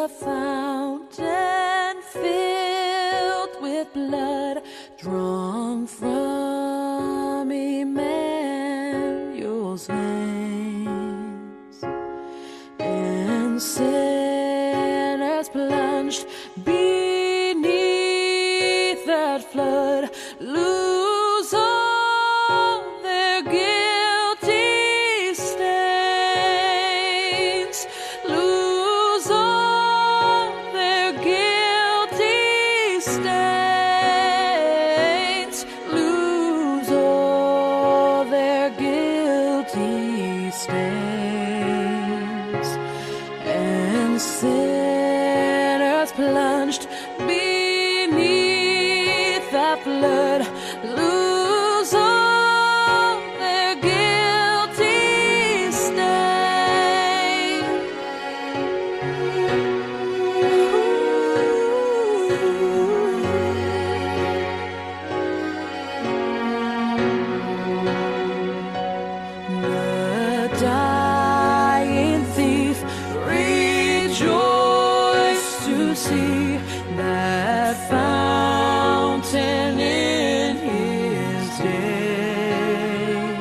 a fountain filled with blood drawn from Emmanuel's veins, and sinners plunged beneath that flood lose all their guilty stains, lose all their guilty stains, lose all their guilty stains, and sinners plunged beneath that flood lose all their guilty stain. The dying thief rejoiced to see that fountain in his day,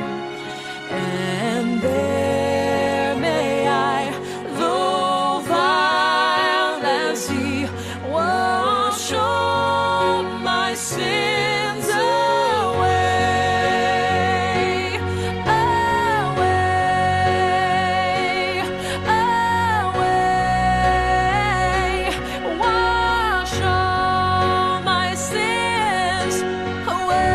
and there may I, though vile as he, wash all my sins away, away, away, wash all my sins away.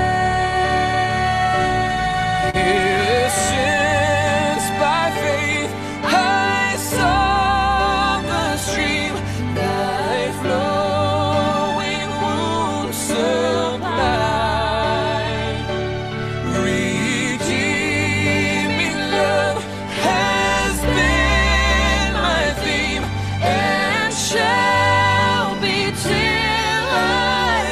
Since by faith I saw the stream thy flowing wounds supply, redeeming love has been my theme, and shall be till I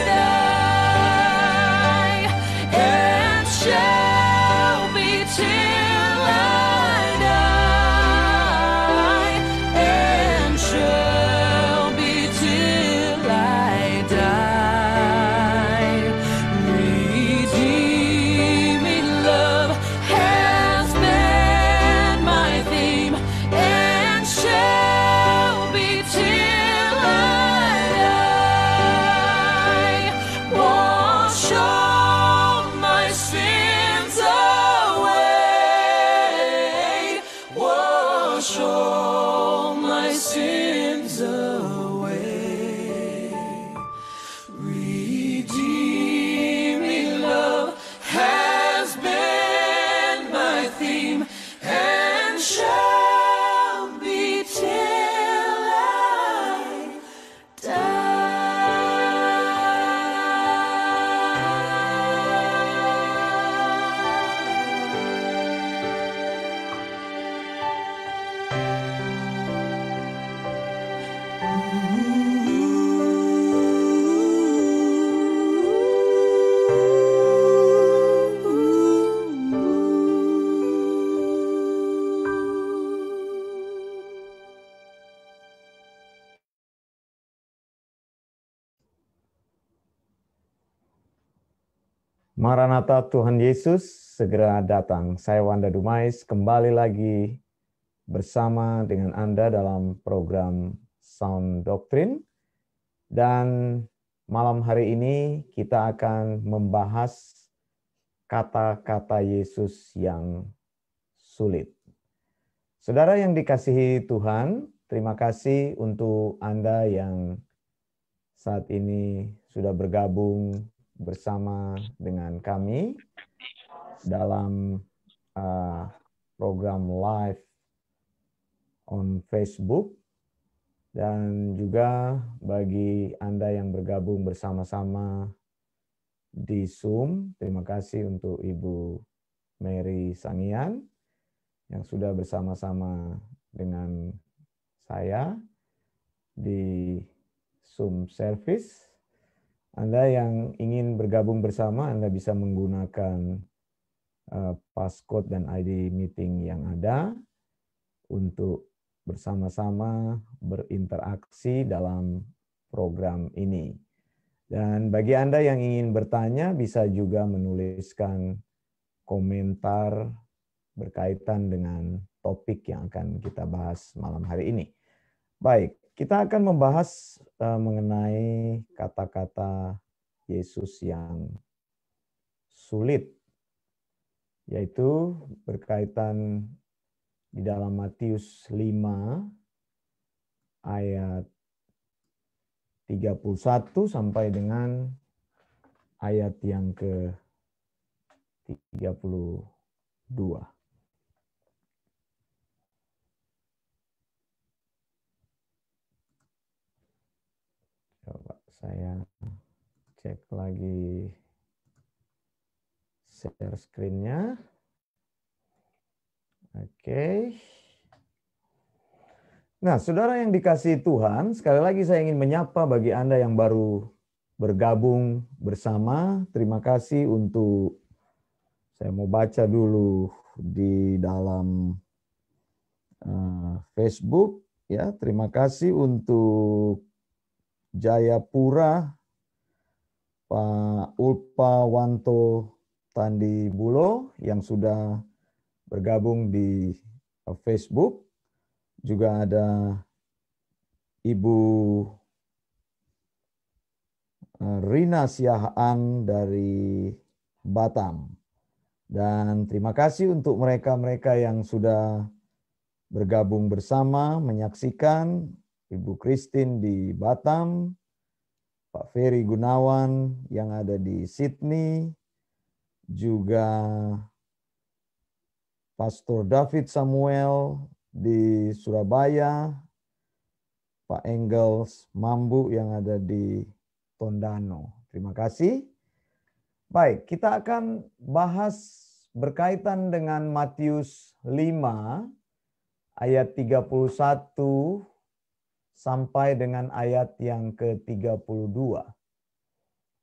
die, and shall be till I die, and shall be till I die. Redeeming love has been my theme, and shall be till I die. Wash all my sins away, wash all my sins away. Redeeming love has been my theme, and shall be till I Maranatha, Tuhan Yesus segera datang. Saya Wanda Dumais kembali lagi bersama dengan Anda dalam program Sound Doctrine. Dan malam hari ini kita akan membahas kata-kata Yesus yang sulit. Saudara yang dikasihi Tuhan, terima kasih untuk Anda yang saat ini sudah bergabung bersama dengan kami dalam program live on Facebook, dan juga bagi Anda yang bergabung bersama-sama di Zoom. Terima kasih untuk Ibu Mary Sangian yang sudah bersama-sama dengan saya di Zoom service. Anda yang ingin bergabung bersama, Anda bisa menggunakan passcode dan ID meeting yang ada untuk bersama-sama berinteraksi dalam program ini. Dan bagi Anda yang ingin bertanya, bisa juga menuliskan komentar berkaitan dengan topik yang akan kita bahas malam hari ini. Baik, kita akan membahas mengenai kata-kata Yesus yang sulit, yaitu berkaitan di dalam Matius 5 ayat 31 sampai dengan ayat yang ke-32. Coba saya cek lagi share screen-nya. Oke. Nah, saudara yang dikasihi Tuhan, sekali lagi saya ingin menyapa bagi Anda yang baru bergabung bersama. Terima kasih untuk, saya mau baca dulu di dalam Facebook. Ya, terima kasih untuk Jayapura, Pak Ulpa Wanto Tandi Bulo yang sudah bergabung di Facebook. Juga ada Ibu Rina Siahaan dari Batam. Dan terima kasih untuk mereka-mereka yang sudah bergabung bersama, menyaksikan. Ibu Christine di Batam, Pak Ferry Gunawan yang ada di Sydney, juga Pastor David Samuel di Surabaya, Pak Engels Mambu yang ada di Tondano. Terima kasih. Baik, kita akan bahas berkaitan dengan Matius 5 ayat 31 sampai dengan ayat yang ke-32.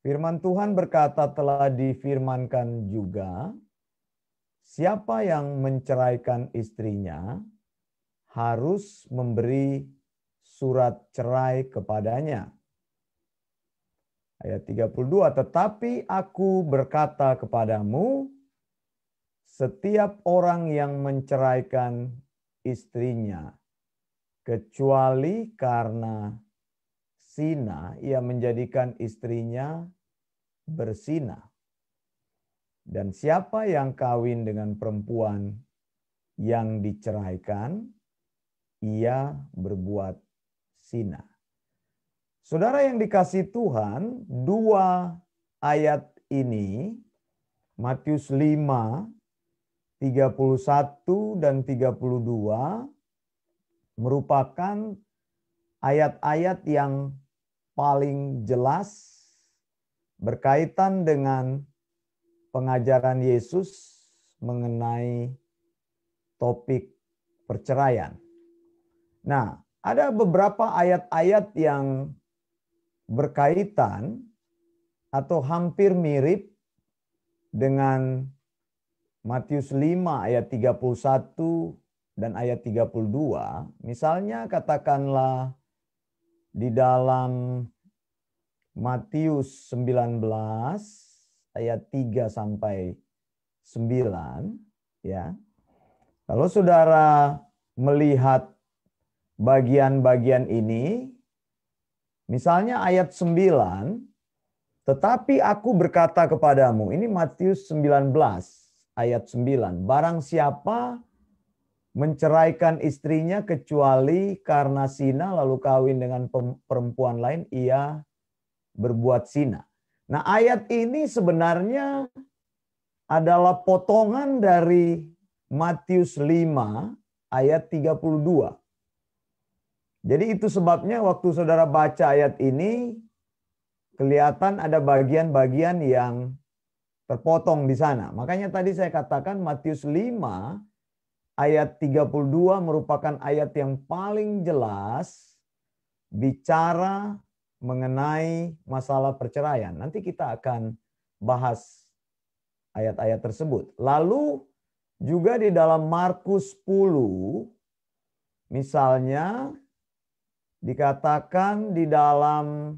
Firman Tuhan berkata, telah difirmankan juga, siapa yang menceraikan istrinya harus memberi surat cerai kepadanya. Ayat 32, tetapi aku berkata kepadamu, setiap orang yang menceraikan istrinya, kecuali karena zina, ia menjadikan istrinya berzina. Dan siapa yang kawin dengan perempuan yang diceraikan, ia berbuat zina. Saudara yang dikasihi Tuhan, dua ayat ini, Matius 5, 31 dan 32, merupakan ayat-ayat yang paling jelas berkaitan dengan pengajaran Yesus mengenai topik perceraian. Nah, ada beberapa ayat-ayat yang berkaitan atau hampir mirip dengan Matius 5 ayat 31 dan ayat 32, misalnya katakanlah di dalam Matius 19 ayat 3 sampai 9, ya. Kalau saudara melihat bagian-bagian ini, misalnya ayat 9, tetapi aku berkata kepadamu, ini Matius 19 ayat 9, barang siapa menceraikan istrinya kecuali karena zina lalu kawin dengan perempuan lain, ia berbuat zina. Nah, ayat ini sebenarnya adalah potongan dari Matius 5 ayat 32. Jadi itu sebabnya waktu saudara baca ayat ini, kelihatan ada bagian-bagian yang terpotong di sana. Makanya tadi saya katakan Matius 5 ayat 32 merupakan ayat yang paling jelas bicara mengenai masalah perceraian. Nanti kita akan bahas ayat-ayat tersebut. Lalu juga di dalam Markus 10 Misalnya dikatakan di dalam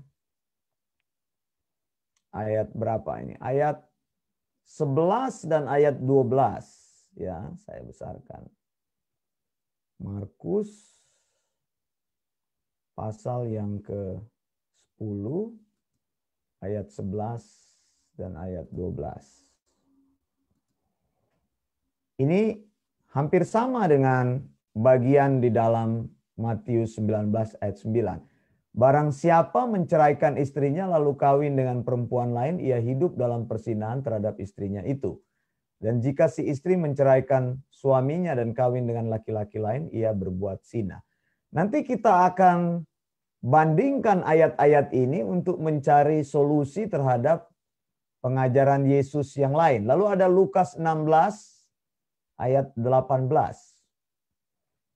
ayat berapa ini? Ayat 11 dan ayat 12. Ya, saya besarkan. Markus pasal yang ke-10 ayat 11 dan ayat 12. Ini hampir sama dengan bagian di dalam Matius 19 ayat 9. Barang siapa menceraikan istrinya lalu kawin dengan perempuan lain, ia hidup dalam perzinahan terhadap istrinya itu. Dan jika si istri menceraikan suaminya dan kawin dengan laki-laki lain, ia berbuat zina. Nanti kita akan bandingkan ayat-ayat ini untuk mencari solusi terhadap pengajaran Yesus yang lain. Lalu ada Lukas 16 ayat 18.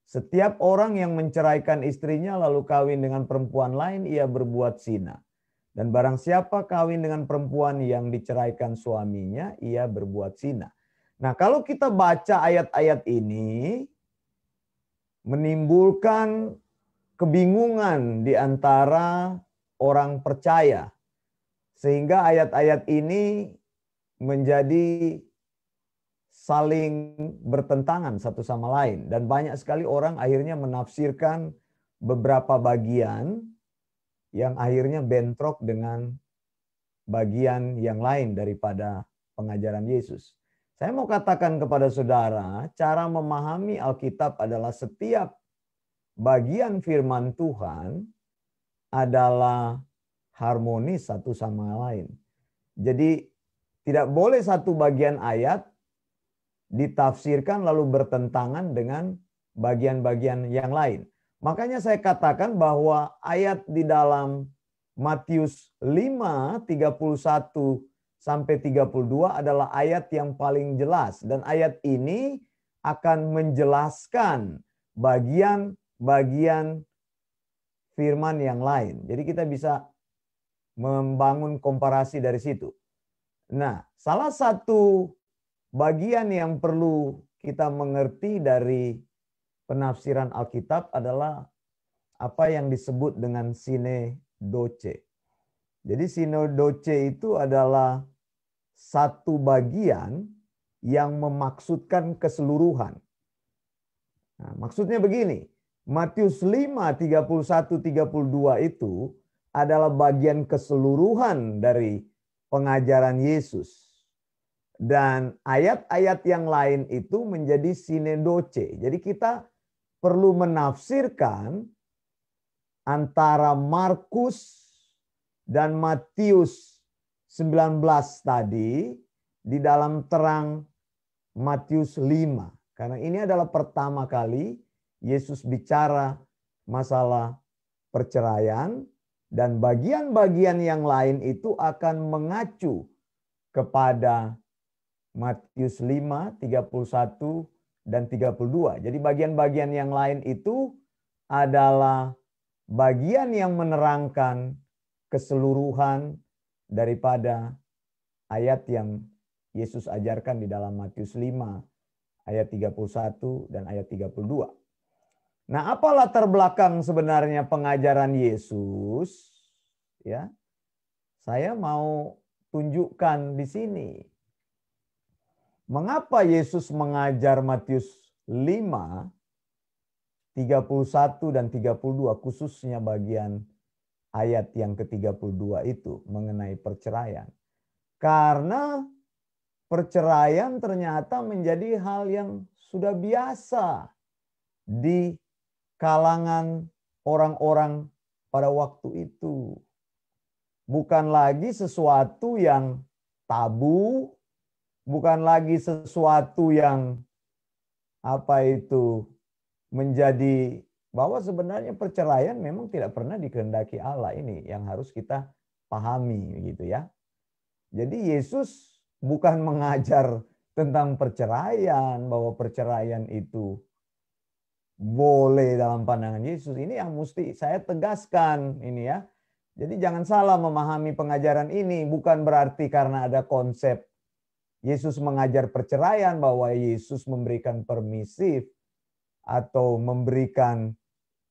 Setiap orang yang menceraikan istrinya lalu kawin dengan perempuan lain, ia berbuat zina. Dan barang siapa kawin dengan perempuan yang diceraikan suaminya, ia berbuat zina. Nah, kalau kita baca ayat-ayat ini, menimbulkan kebingungan di antara orang percaya. Sehingga ayat-ayat ini menjadi saling bertentangan satu sama lain. Dan banyak sekali orang akhirnya menafsirkan beberapa bagian yang akhirnya bentrok dengan bagian yang lain daripada pengajaran Yesus. Saya mau katakan kepada saudara, cara memahami Alkitab adalah setiap bagian firman Tuhan adalah harmonis satu sama lain. Jadi tidak boleh satu bagian ayat ditafsirkan lalu bertentangan dengan bagian-bagian yang lain. Makanya saya katakan bahwa ayat di dalam Matius 5, 31 sampai 32 adalah ayat yang paling jelas. Dan ayat ini akan menjelaskan bagian-bagian firman yang lain. Jadi kita bisa membangun komparasi dari situ. Nah, salah satu bagian yang perlu kita mengerti dari penafsiran Alkitab adalah apa yang disebut dengan sinedoce. Jadi sinedoce itu adalah satu bagian yang memaksudkan keseluruhan. Nah, maksudnya begini, Matius 5, 31, 32 itu adalah bagian keseluruhan dari pengajaran Yesus. Dan ayat-ayat yang lain itu menjadi sinedoce. Jadi kita perlu menafsirkan antara Markus dan Matius 19 tadi di dalam terang Matius 5. Karena ini adalah pertama kali Yesus bicara masalah perceraian dan bagian-bagian yang lain itu akan mengacu kepada Matius 5, 31, dan 32. Jadi bagian-bagian yang lain itu adalah bagian yang menerangkan keseluruhan daripada ayat yang Yesus ajarkan di dalam Matius 5, ayat 31 dan ayat 32. Nah, apa latar belakang sebenarnya pengajaran Yesus? Ya, saya mau tunjukkan di sini. Mengapa Yesus mengajar Matius 5, 31 dan 32 khususnya bagian ayat yang ke-32 itu mengenai perceraian? Karena perceraian ternyata menjadi hal yang sudah biasa di kalangan orang-orang pada waktu itu. Bukan lagi sesuatu yang tabu, bukan lagi sesuatu yang menjadi bahwa sebenarnya perceraian memang tidak pernah dikehendaki Allah. Ini yang harus kita pahami gitu ya. Jadi Yesus bukan mengajar tentang perceraian, bahwa perceraian itu boleh dalam pandangan Yesus. Ini yang mesti saya tegaskan ini ya. Jadi jangan salah memahami pengajaran ini, bukan berarti karena ada konsep Yesus mengajar perceraian bahwa Yesus memberikan permisif atau memberikan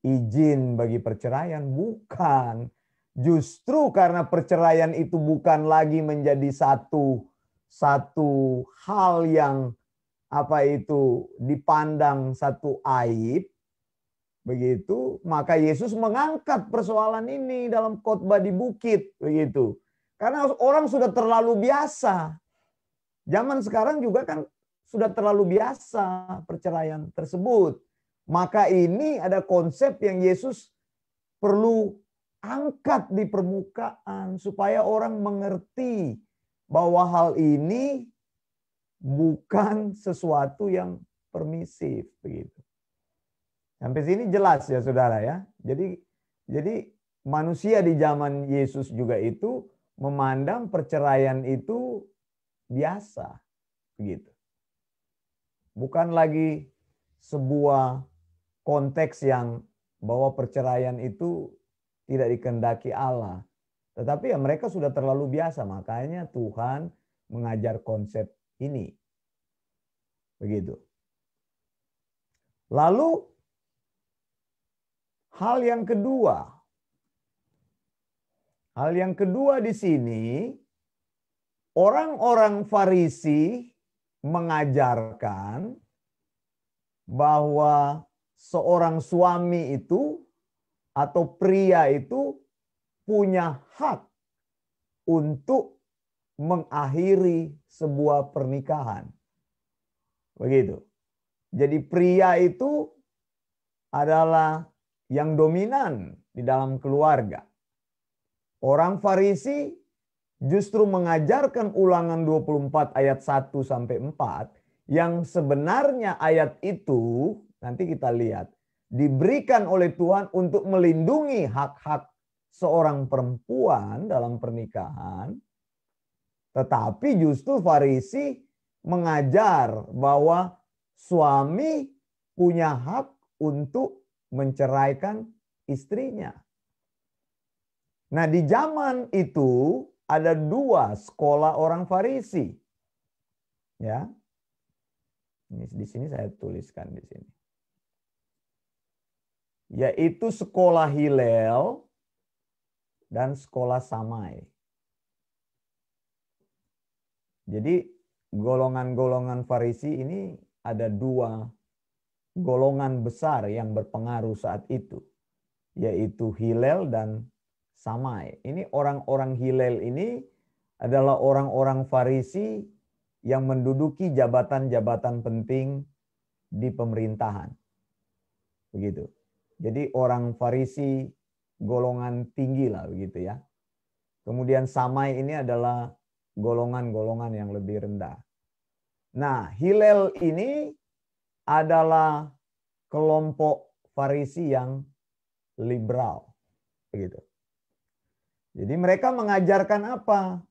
izin bagi perceraian, bukan. Justru karena perceraian itu bukan lagi menjadi satu hal yang dipandang satu aib, begitu, maka Yesus mengangkat persoalan ini dalam khotbah di bukit, begitu. Karena orang sudah terlalu biasa. Zaman sekarang juga kan sudah terlalu biasa perceraian tersebut. Maka ini ada konsep yang Yesus perlu angkat di permukaan supaya orang mengerti bahwa hal ini bukan sesuatu yang permisif, begitu. Sampai sini jelas ya saudara ya. Jadi manusia di zaman Yesus juga itu memandang perceraian itu biasa, begitu. Bukan lagi sebuah konteks yang bahwa perceraian itu tidak dikehendaki Allah. Tetapi ya mereka sudah terlalu biasa, makanya Tuhan mengajar konsep ini. Begitu. Lalu hal yang kedua di sini, orang-orang Farisi mengajarkan bahwa seorang suami itu atau pria itu punya hak untuk mengakhiri sebuah pernikahan. Begitu. Jadi pria itu adalah yang dominan di dalam keluarga. Orang Farisi justru mengajarkan Ulangan 24 ayat 1 sampai 4 yang sebenarnya ayat itu nanti kita lihat diberikan oleh Tuhan untuk melindungi hak-hak seorang perempuan dalam pernikahan. Tetapi justru Farisi mengajar bahwa suami punya hak untuk menceraikan istrinya. Nah, di zaman itu ada dua sekolah orang Farisi. Ya. Ini di sini saya tuliskan di sini. Yaitu sekolah Hillel dan sekolah Shammai. Jadi golongan-golongan Farisi ini ada dua golongan besar yang berpengaruh saat itu, yaitu Hillel dan Shammai. Ini orang-orang Hillel ini adalah orang-orang Farisi yang menduduki jabatan-jabatan penting di pemerintahan. Begitu. Jadi orang Farisi golongan tinggi lah begitu ya. Kemudian Shammai ini adalah golongan-golongan yang lebih rendah. Nah, Hillel ini adalah kelompok Farisi yang liberal. Begitu. Jadi mereka mengajarkan apa?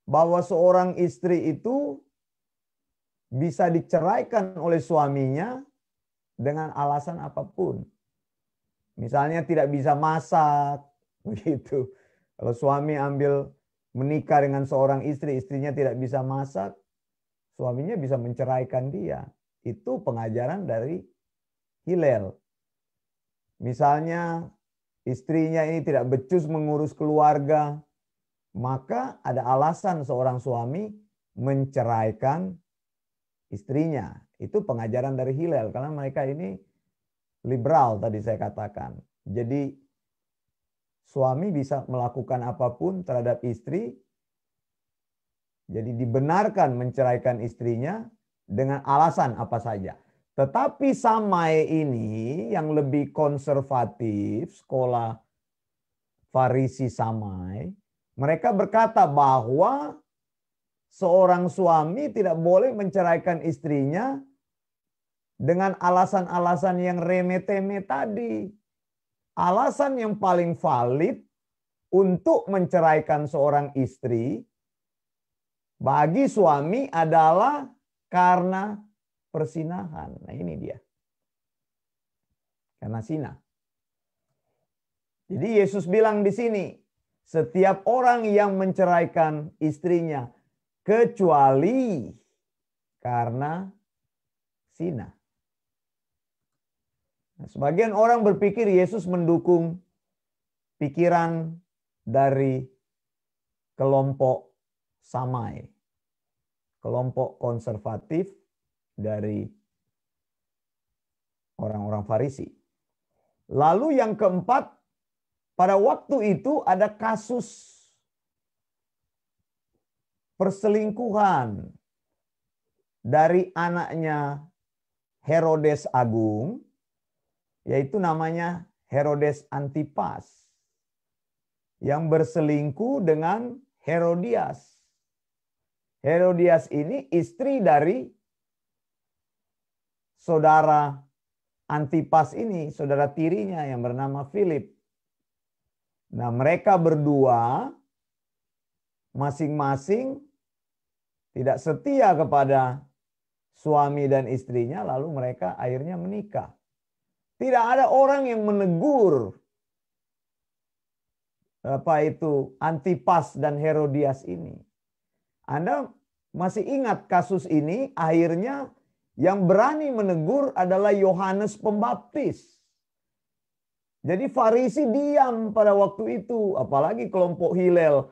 Bahwa seorang istri itu bisa diceraikan oleh suaminya dengan alasan apapun. Misalnya tidak bisa masak, begitu. Kalau suami menikah dengan seorang istri, istrinya tidak bisa masak, suaminya bisa menceraikan dia. Itu pengajaran dari Hillel. Misalnya istrinya ini tidak becus mengurus keluarga, maka ada alasan seorang suami menceraikan istrinya. Itu pengajaran dari Hillel karena mereka ini liberal tadi saya katakan. Jadi suami bisa melakukan apapun terhadap istri. Jadi dibenarkan menceraikan istrinya dengan alasan apa saja. Tetapi Shammai ini yang lebih konservatif, sekolah Farisi Shammai, mereka berkata bahwa seorang suami tidak boleh menceraikan istrinya dengan alasan-alasan yang remeh-temeh tadi. Alasan yang paling valid untuk menceraikan seorang istri bagi suami adalah karena persinahan. Nah ini dia. Karena zina. Jadi Yesus bilang di sini, setiap orang yang menceraikan istrinya kecuali karena zina. Nah, sebagian orang berpikir Yesus mendukung pikiran dari kelompok Samai, kelompok konservatif dari orang-orang Farisi. Lalu yang keempat, pada waktu itu ada kasus perselingkuhan dari anaknya Herodes Agung, yaitu namanya Herodes Antipas, yang berselingkuh dengan Herodias. Herodias ini istri dari saudara Antipas ini, saudara tirinya yang bernama Philip. Nah, mereka berdua masing-masing tidak setia kepada suami dan istrinya, lalu mereka akhirnya menikah. Tidak ada orang yang menegur Antipas dan Herodias ini. Anda masih ingat kasus ini? Akhirnya yang berani menegur adalah Yohanes Pembaptis. Jadi Farisi diam pada waktu itu, apalagi kelompok Hillel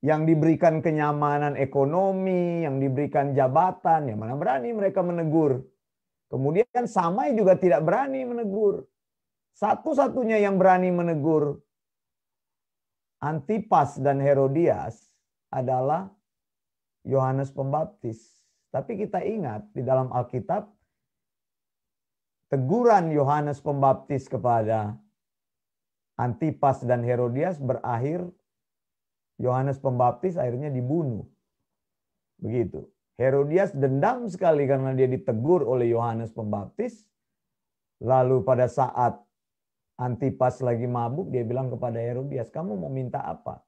yang diberikan kenyamanan ekonomi, yang diberikan jabatan, yang mana berani mereka menegur. Kemudian Samai juga tidak berani menegur. Satu-satunya yang berani menegur Antipas dan Herodias adalah Yohanes Pembaptis. Tapi kita ingat di dalam Alkitab, teguran Yohanes Pembaptis kepada Antipas dan Herodias berakhir Yohanes Pembaptis akhirnya dibunuh. Begitu. Herodias dendam sekali karena dia ditegur oleh Yohanes Pembaptis. Lalu pada saat Antipas lagi mabuk, dia bilang kepada Herodias, "Kamu mau minta apa?"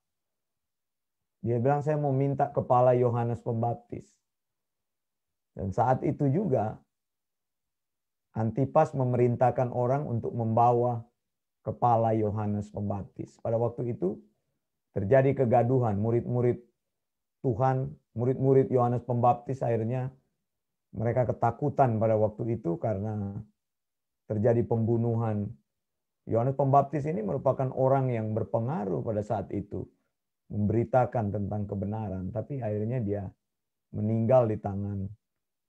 Dia bilang, "Saya mau minta kepala Yohanes Pembaptis." Dan saat itu juga Antipas memerintahkan orang untuk membawa kepala Yohanes Pembaptis. Pada waktu itu terjadi kegaduhan. Murid-murid Tuhan, murid-murid Yohanes Pembaptis akhirnya mereka ketakutan pada waktu itu karena terjadi pembunuhan. Yohanes Pembaptis ini merupakan orang yang berpengaruh pada saat itu, memberitakan tentang kebenaran, tapi akhirnya dia meninggal di tangan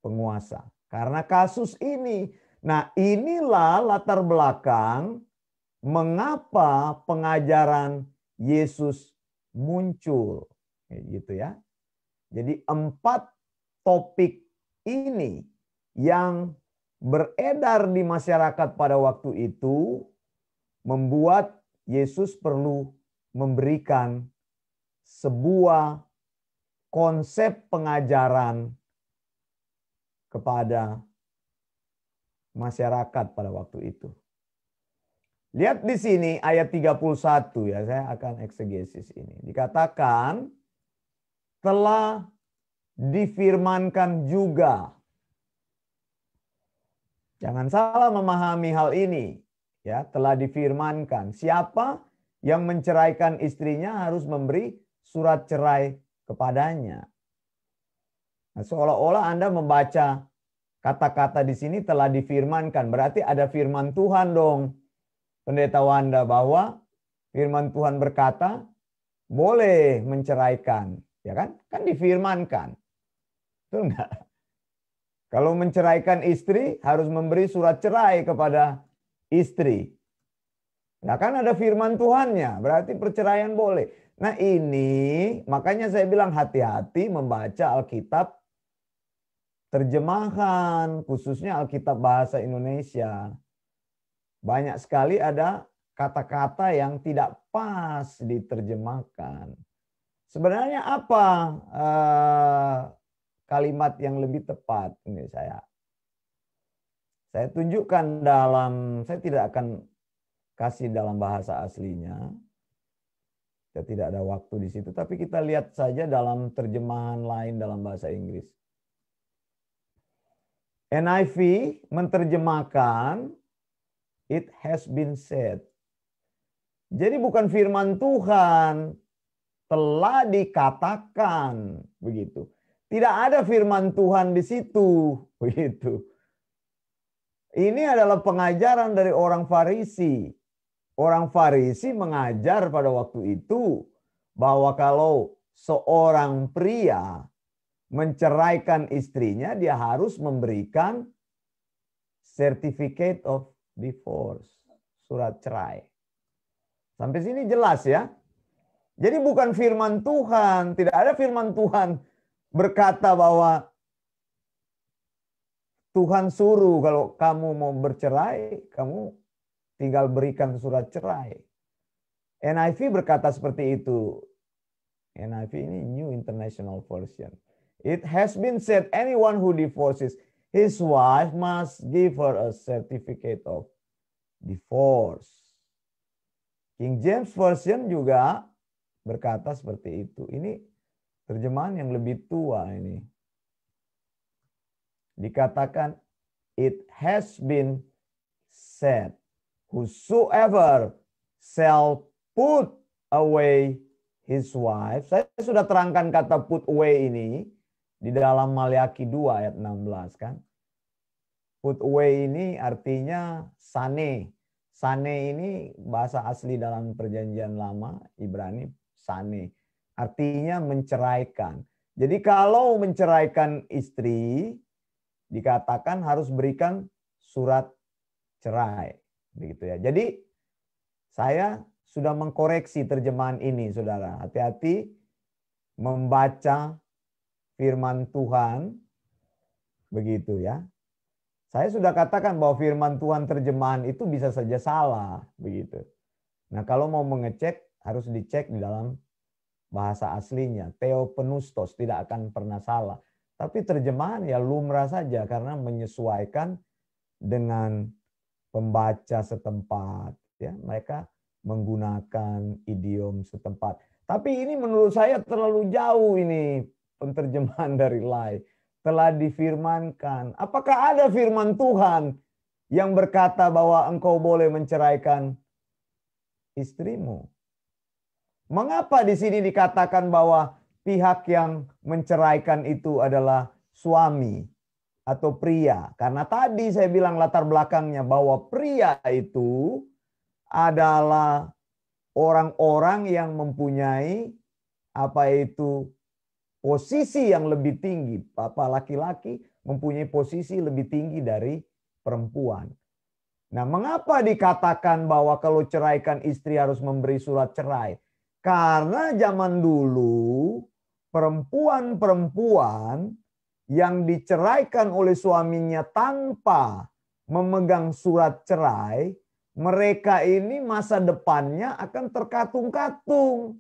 penguasa karena kasus ini. Nah, inilah latar belakang mengapa pengajaran Yesus muncul, gitu ya. Jadi 4 topik ini yang beredar di masyarakat pada waktu itu membuat Yesus perlu memberikan sebuah konsep pengajaran kepada masyarakat pada waktu itu. Lihat di sini ayat 31 ya, saya akan eksegesis ini. Dikatakan telah difirmankan juga. Jangan salah memahami hal ini. Ya, telah difirmankan. Siapa yang menceraikan istrinya harus memberi surat cerai kepadanya. Nah, seolah-olah Anda membaca kata-kata di sini telah difirmankan. Berarti ada firman Tuhan dong, Pendeta Wanda, bahwa firman Tuhan berkata boleh menceraikan. Ya kan? Kan difirmankan. Betul enggak? Kalau menceraikan istri harus memberi surat cerai kepada istri. Nah kan ada firman Tuhannya, berarti perceraian boleh. Nah ini makanya saya bilang hati-hati membaca Alkitab terjemahan, khususnya Alkitab bahasa Indonesia. Banyak sekali ada kata-kata yang tidak pas diterjemahkan. Sebenarnya apa kalimat yang lebih tepat? Ini saya tunjukkan dalam, saya tidak akan kasih dalam bahasa aslinya. Kita tidak ada waktu di situ, tapi kita lihat saja dalam terjemahan lain dalam bahasa Inggris. NIV menerjemahkan it has been said. Jadi bukan firman Tuhan, telah dikatakan begitu. Tidak ada firman Tuhan di situ, begitu. Ini adalah pengajaran dari orang Farisi. Orang Farisi mengajar pada waktu itu bahwa kalau seorang pria menceraikan istrinya, dia harus memberikan certificate of divorce, surat cerai. Sampai sini jelas ya. Jadi bukan firman Tuhan, tidak ada firman Tuhan berkata bahwa Tuhan suruh kalau kamu mau bercerai, kamu tinggal berikan surat cerai. NIV berkata seperti itu. NIV ini New International Version. It has been said, anyone who divorces his wife must give her a certificate of divorce. King James Version juga berkata seperti itu. Ini terjemahan yang lebih tua ini. Dikatakan, it has been said, whosoever shall put away his wife. Saya sudah terangkan kata put away ini di dalam Maleakhi 2 ayat 16 kan. Put away ini artinya sane. Sane ini bahasa asli dalam perjanjian lama, Ibrani, sane. Artinya menceraikan. Jadi kalau menceraikan istri, dikatakan harus berikan surat cerai. Begitu ya. Jadi saya sudah mengkoreksi terjemahan ini, saudara. Hati-hati membaca firman Tuhan. Begitu ya. Saya sudah katakan bahwa firman Tuhan terjemahan itu bisa saja salah. Begitu. Nah kalau mau mengecek, harus dicek di dalam bahasa aslinya. Theopneustos tidak akan pernah salah. Tapi terjemahan ya lumrah saja karena menyesuaikan dengan pembaca setempat. Ya, mereka menggunakan idiom setempat. Tapi ini menurut saya terlalu jauh ini penterjemahan dari Lai. Telah difirmankan. Apakah ada firman Tuhan yang berkata bahwa engkau boleh menceraikan istrimu? Mengapa di sini dikatakan bahwa pihak yang menceraikan itu adalah suami atau pria? Karena tadi saya bilang latar belakangnya bahwa pria itu adalah orang-orang yang mempunyai posisi yang lebih tinggi. Laki-laki mempunyai posisi lebih tinggi dari perempuan. Nah, mengapa dikatakan bahwa kalau ceraikan istri harus memberi surat cerai? Karena zaman dulu perempuan-perempuan yang diceraikan oleh suaminya tanpa memegang surat cerai, mereka ini masa depannya akan terkatung-katung.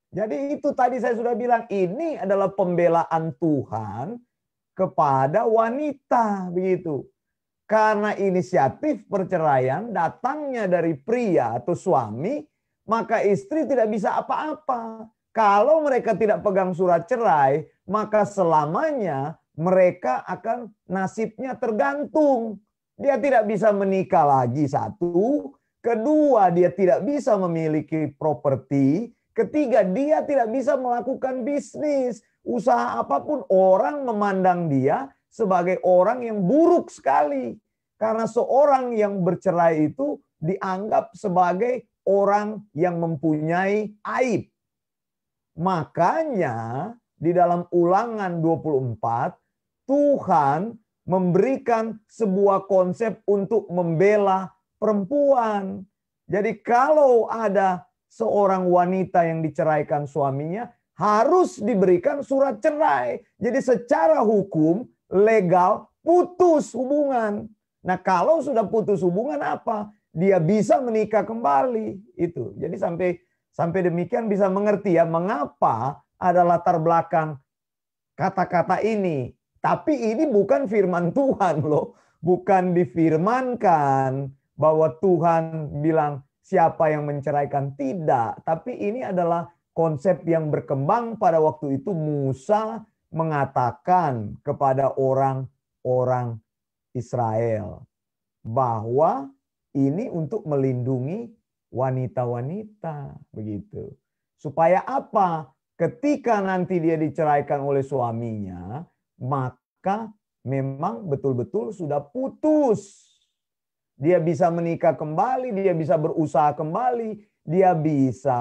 Jadi itu tadi saya sudah bilang, ini adalah pembelaan Tuhan kepada wanita, begitu. Karena inisiatif perceraian datangnya dari pria atau suami, maka istri tidak bisa apa-apa. Kalau mereka tidak pegang surat cerai, maka selamanya mereka akan nasibnya tergantung. Dia tidak bisa menikah lagi, satu. Kedua, dia tidak bisa memiliki properti. Ketiga, dia tidak bisa melakukan bisnis. Usaha apapun, orang memandang dia sebagai orang yang buruk sekali. Karena seorang yang bercerai itu dianggap sebagai orang yang mempunyai aib. Makanya di dalam Ulangan 24, Tuhan memberikan sebuah konsep untuk membela perempuan. Jadi kalau ada seorang wanita yang diceraikan suaminya, harus diberikan surat cerai. Jadi secara hukum, legal, putus hubungan. Nah kalau sudah putus hubungan apa? Dia bisa menikah kembali. Itu. Jadi sampai demikian bisa mengerti ya mengapa ada latar belakang kata-kata ini. Tapi ini bukan firman Tuhan loh. Bukan difirmankan bahwa Tuhan bilang siapa yang menceraikan, tidak. Tapi ini adalah konsep yang berkembang pada waktu itu. Musa mengatakan kepada orang-orang Israel bahwa ini untuk melindungi wanita-wanita, begitu. Supaya apa? Ketika nanti dia diceraikan oleh suaminya, maka memang betul-betul sudah putus. dia bisa menikah kembali, dia bisa berusaha kembali, dia bisa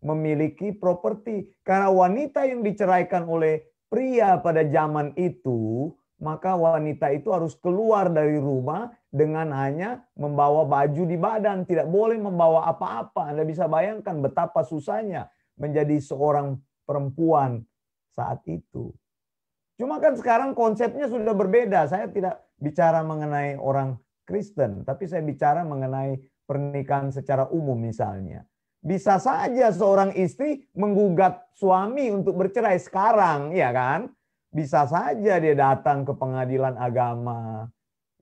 memiliki properti. Karena wanita yang diceraikan oleh pria pada zaman itu, maka wanita itu harus keluar dari rumah dengan hanya membawa baju di badan, tidak boleh membawa apa-apa. Anda bisa bayangkan betapa susahnya menjadi seorang perempuan saat itu. Cuma kan sekarang konsepnya sudah berbeda. Saya tidak bicara mengenai orang Kristen, tapi saya bicara mengenai pernikahan secara umum misalnya. Bisa saja seorang istri menggugat suami untuk bercerai sekarang, ya kan? Bisa saja dia datang ke pengadilan agama.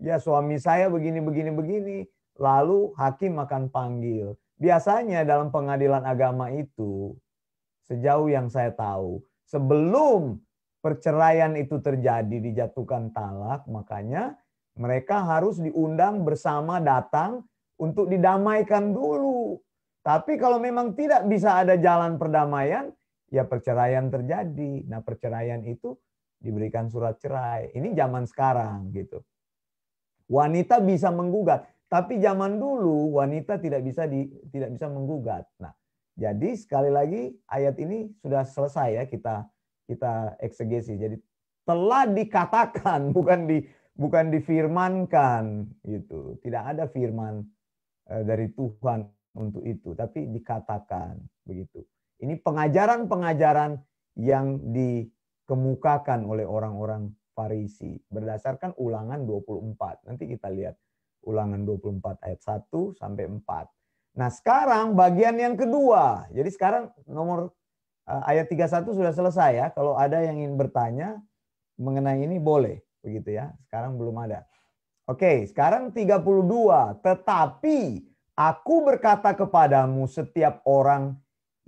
Ya, suami saya begini, begini, begini. Lalu hakim akan panggil. Biasanya dalam pengadilan agama itu, sejauh yang saya tahu, sebelum perceraian itu terjadi, dijatuhkan talak, makanya mereka harus diundang bersama datang untuk didamaikan dulu. Tapi kalau memang tidak bisa ada jalan perdamaian, ya perceraian terjadi. Nah, perceraian itu diberikan surat cerai. Ini zaman sekarang gitu. Wanita bisa menggugat, tapi zaman dulu wanita tidak bisa menggugat. Nah, jadi sekali lagi ayat ini sudah selesai ya kita eksegesi. Jadi telah dikatakan, bukan difirmankan gitu. Tidak ada firman dari Tuhan untuk itu, tapi dikatakan begitu. Ini pengajaran-pengajaran yang dikemukakan oleh orang-orang Farisi berdasarkan Ulangan 24. Nanti kita lihat Ulangan 24 ayat 1 sampai 4. Nah, sekarang bagian yang kedua. Jadi sekarang nomor ayat 31 sudah selesai ya. Kalau ada yang ingin bertanya mengenai ini boleh begitu ya. Sekarang belum ada. Oke, sekarang 32. Tetapi aku berkata kepadamu, setiap orang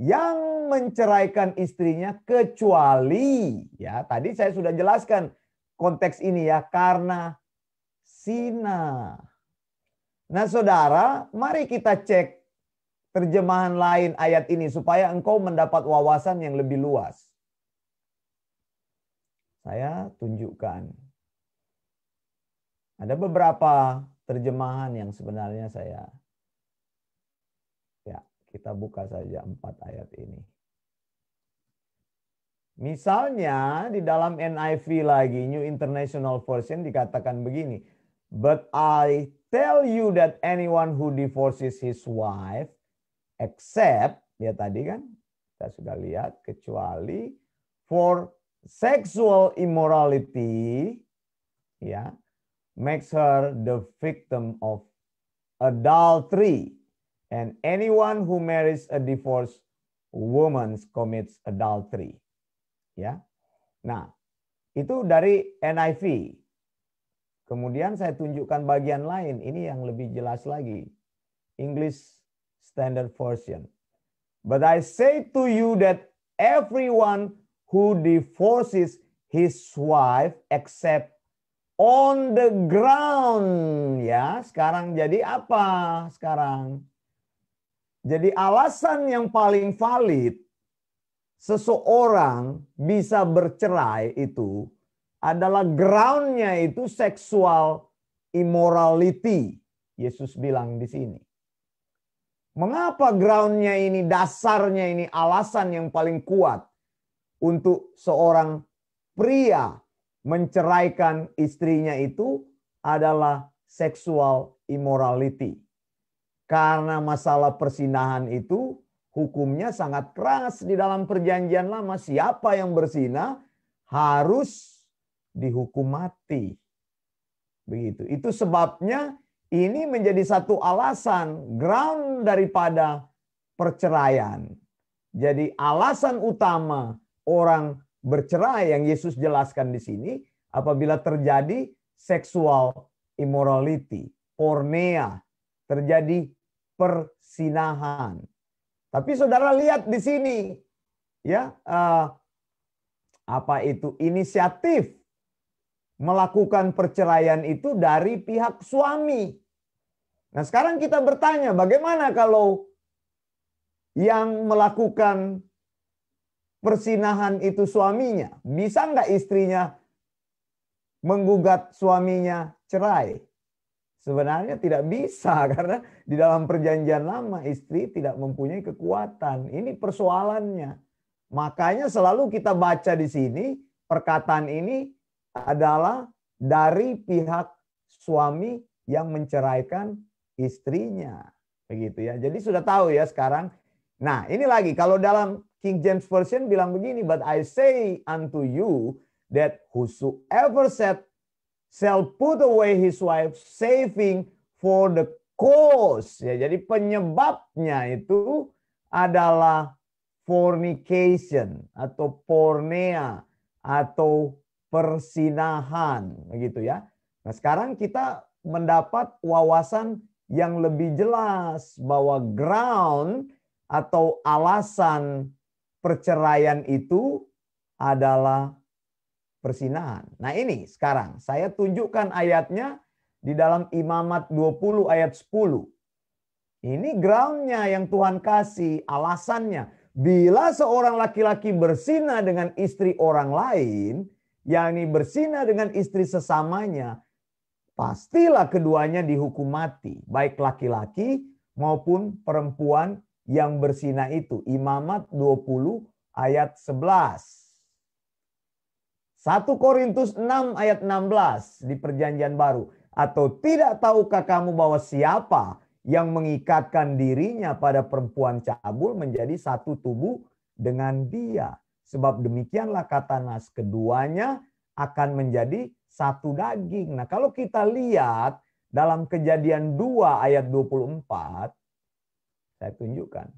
yang menceraikan istrinya kecuali, ya tadi saya sudah jelaskan konteks ini ya, karena zina. Nah saudara, mari kita cek terjemahan lain ayat ini supaya engkau mendapat wawasan yang lebih luas. Saya tunjukkan. Ada beberapa terjemahan yang sebenarnya kita buka saja 4 ayat ini. Misalnya di dalam NIV lagi, New International Version dikatakan begini. But I tell you that anyone who divorces his wife, except, ya tadi kan, kita sudah lihat, kecuali for sexual immorality, ya, makes her the victim of adultery. And anyone who marries a divorced woman commits adultery. Ya. Nah, itu dari NIV. Kemudian saya tunjukkan bagian lain, ini yang lebih jelas lagi. English Standard Version. But I say to you that everyone who divorces his wife except on the ground, ya. Sekarang jadi apa sekarang? Jadi alasan yang paling valid seseorang bisa bercerai itu adalah groundnya itu sexual immorality. Yesus bilang di sini. Mengapa groundnya ini, dasarnya ini, alasan yang paling kuat untuk seorang pria menceraikan istrinya itu adalah sexual immorality. Karena masalah persinahan itu hukumnya sangat keras di dalam perjanjian lama. Siapa yang berzina harus dihukum mati. Begitu. Itu sebabnya ini menjadi satu alasan ground daripada perceraian. Jadi alasan utama orang bercerai yang Yesus jelaskan di sini apabila terjadi sexual immorality, porneia, terjadi persinahan. Tapi saudara lihat di sini, ya apa itu inisiatif melakukan perceraian itu dari pihak suami. Nah sekarang kita bertanya, bagaimana kalau yang melakukan persinahan itu suaminya? Bisa nggak istrinya menggugat suaminya cerai? Sebenarnya tidak bisa karena di dalam perjanjian lama istri tidak mempunyai kekuatan. Ini persoalannya. Makanya selalu kita baca di sini perkataan ini adalah dari pihak suami yang menceraikan istrinya. Begitu ya. Jadi sudah tahu ya sekarang. Nah, ini lagi kalau dalam King James Version bilang begini, but I say unto you that whosoever shall put away his wife saving for the cause. Ya, jadi penyebabnya itu adalah fornication atau pornea atau persinahan, begitu ya. Nah, sekarang kita mendapat wawasan yang lebih jelas bahwa ground atau alasan perceraian itu adalah persinahan. Nah, ini sekarang saya tunjukkan ayatnya di dalam Imamat 20 ayat 10. Ini groundnya yang Tuhan kasih, alasannya. Bila seorang laki-laki berzina dengan istri orang lain, yakni berzina dengan istri sesamanya, pastilah keduanya dihukum mati, baik laki-laki maupun perempuan yang berzina itu. Imamat 20 ayat 11. 1 Korintus 6 ayat 16 di Perjanjian Baru. Atau tidak tahukah kamu bahwa siapa yang mengikatkan dirinya pada perempuan cabul menjadi satu tubuh dengan dia. Sebab demikianlah kata nas, keduanya akan menjadi satu daging. Nah, kalau kita lihat dalam Kejadian 2 ayat 24, saya tunjukkan.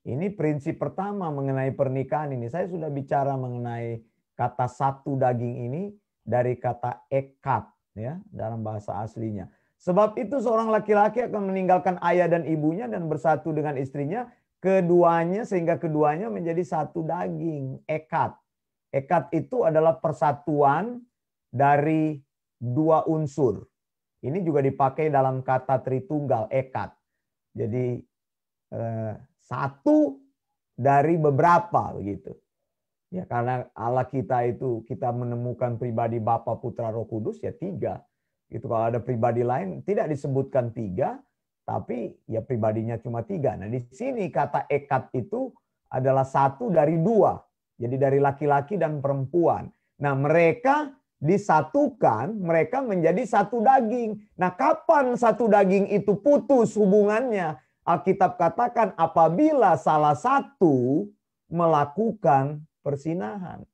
Ini prinsip pertama mengenai pernikahan ini. Saya sudah bicara mengenai kata satu daging ini dari kata ekat ya dalam bahasa aslinya. Sebab itu seorang laki-laki akan meninggalkan ayah dan ibunya dan bersatu dengan istrinya, keduanya sehingga keduanya menjadi satu daging, ekat. Ekat itu adalah persatuan dari dua unsur. Ini juga dipakai dalam kata Tritunggal, ekat. Jadi satu dari beberapa begitu. Ya karena Allah kita itu kita menemukan pribadi Bapa, Putra, Roh Kudus ya tiga. Itu kalau ada pribadi lain tidak disebutkan tiga, tapi ya pribadinya cuma tiga. Nah di sini kata ekat itu adalah satu dari dua. Jadi dari laki-laki dan perempuan. Nah mereka disatukan, mereka menjadi satu daging. Nah kapan satu daging itu putus hubungannya? Alkitab katakan apabila salah satu melakukan persinahan.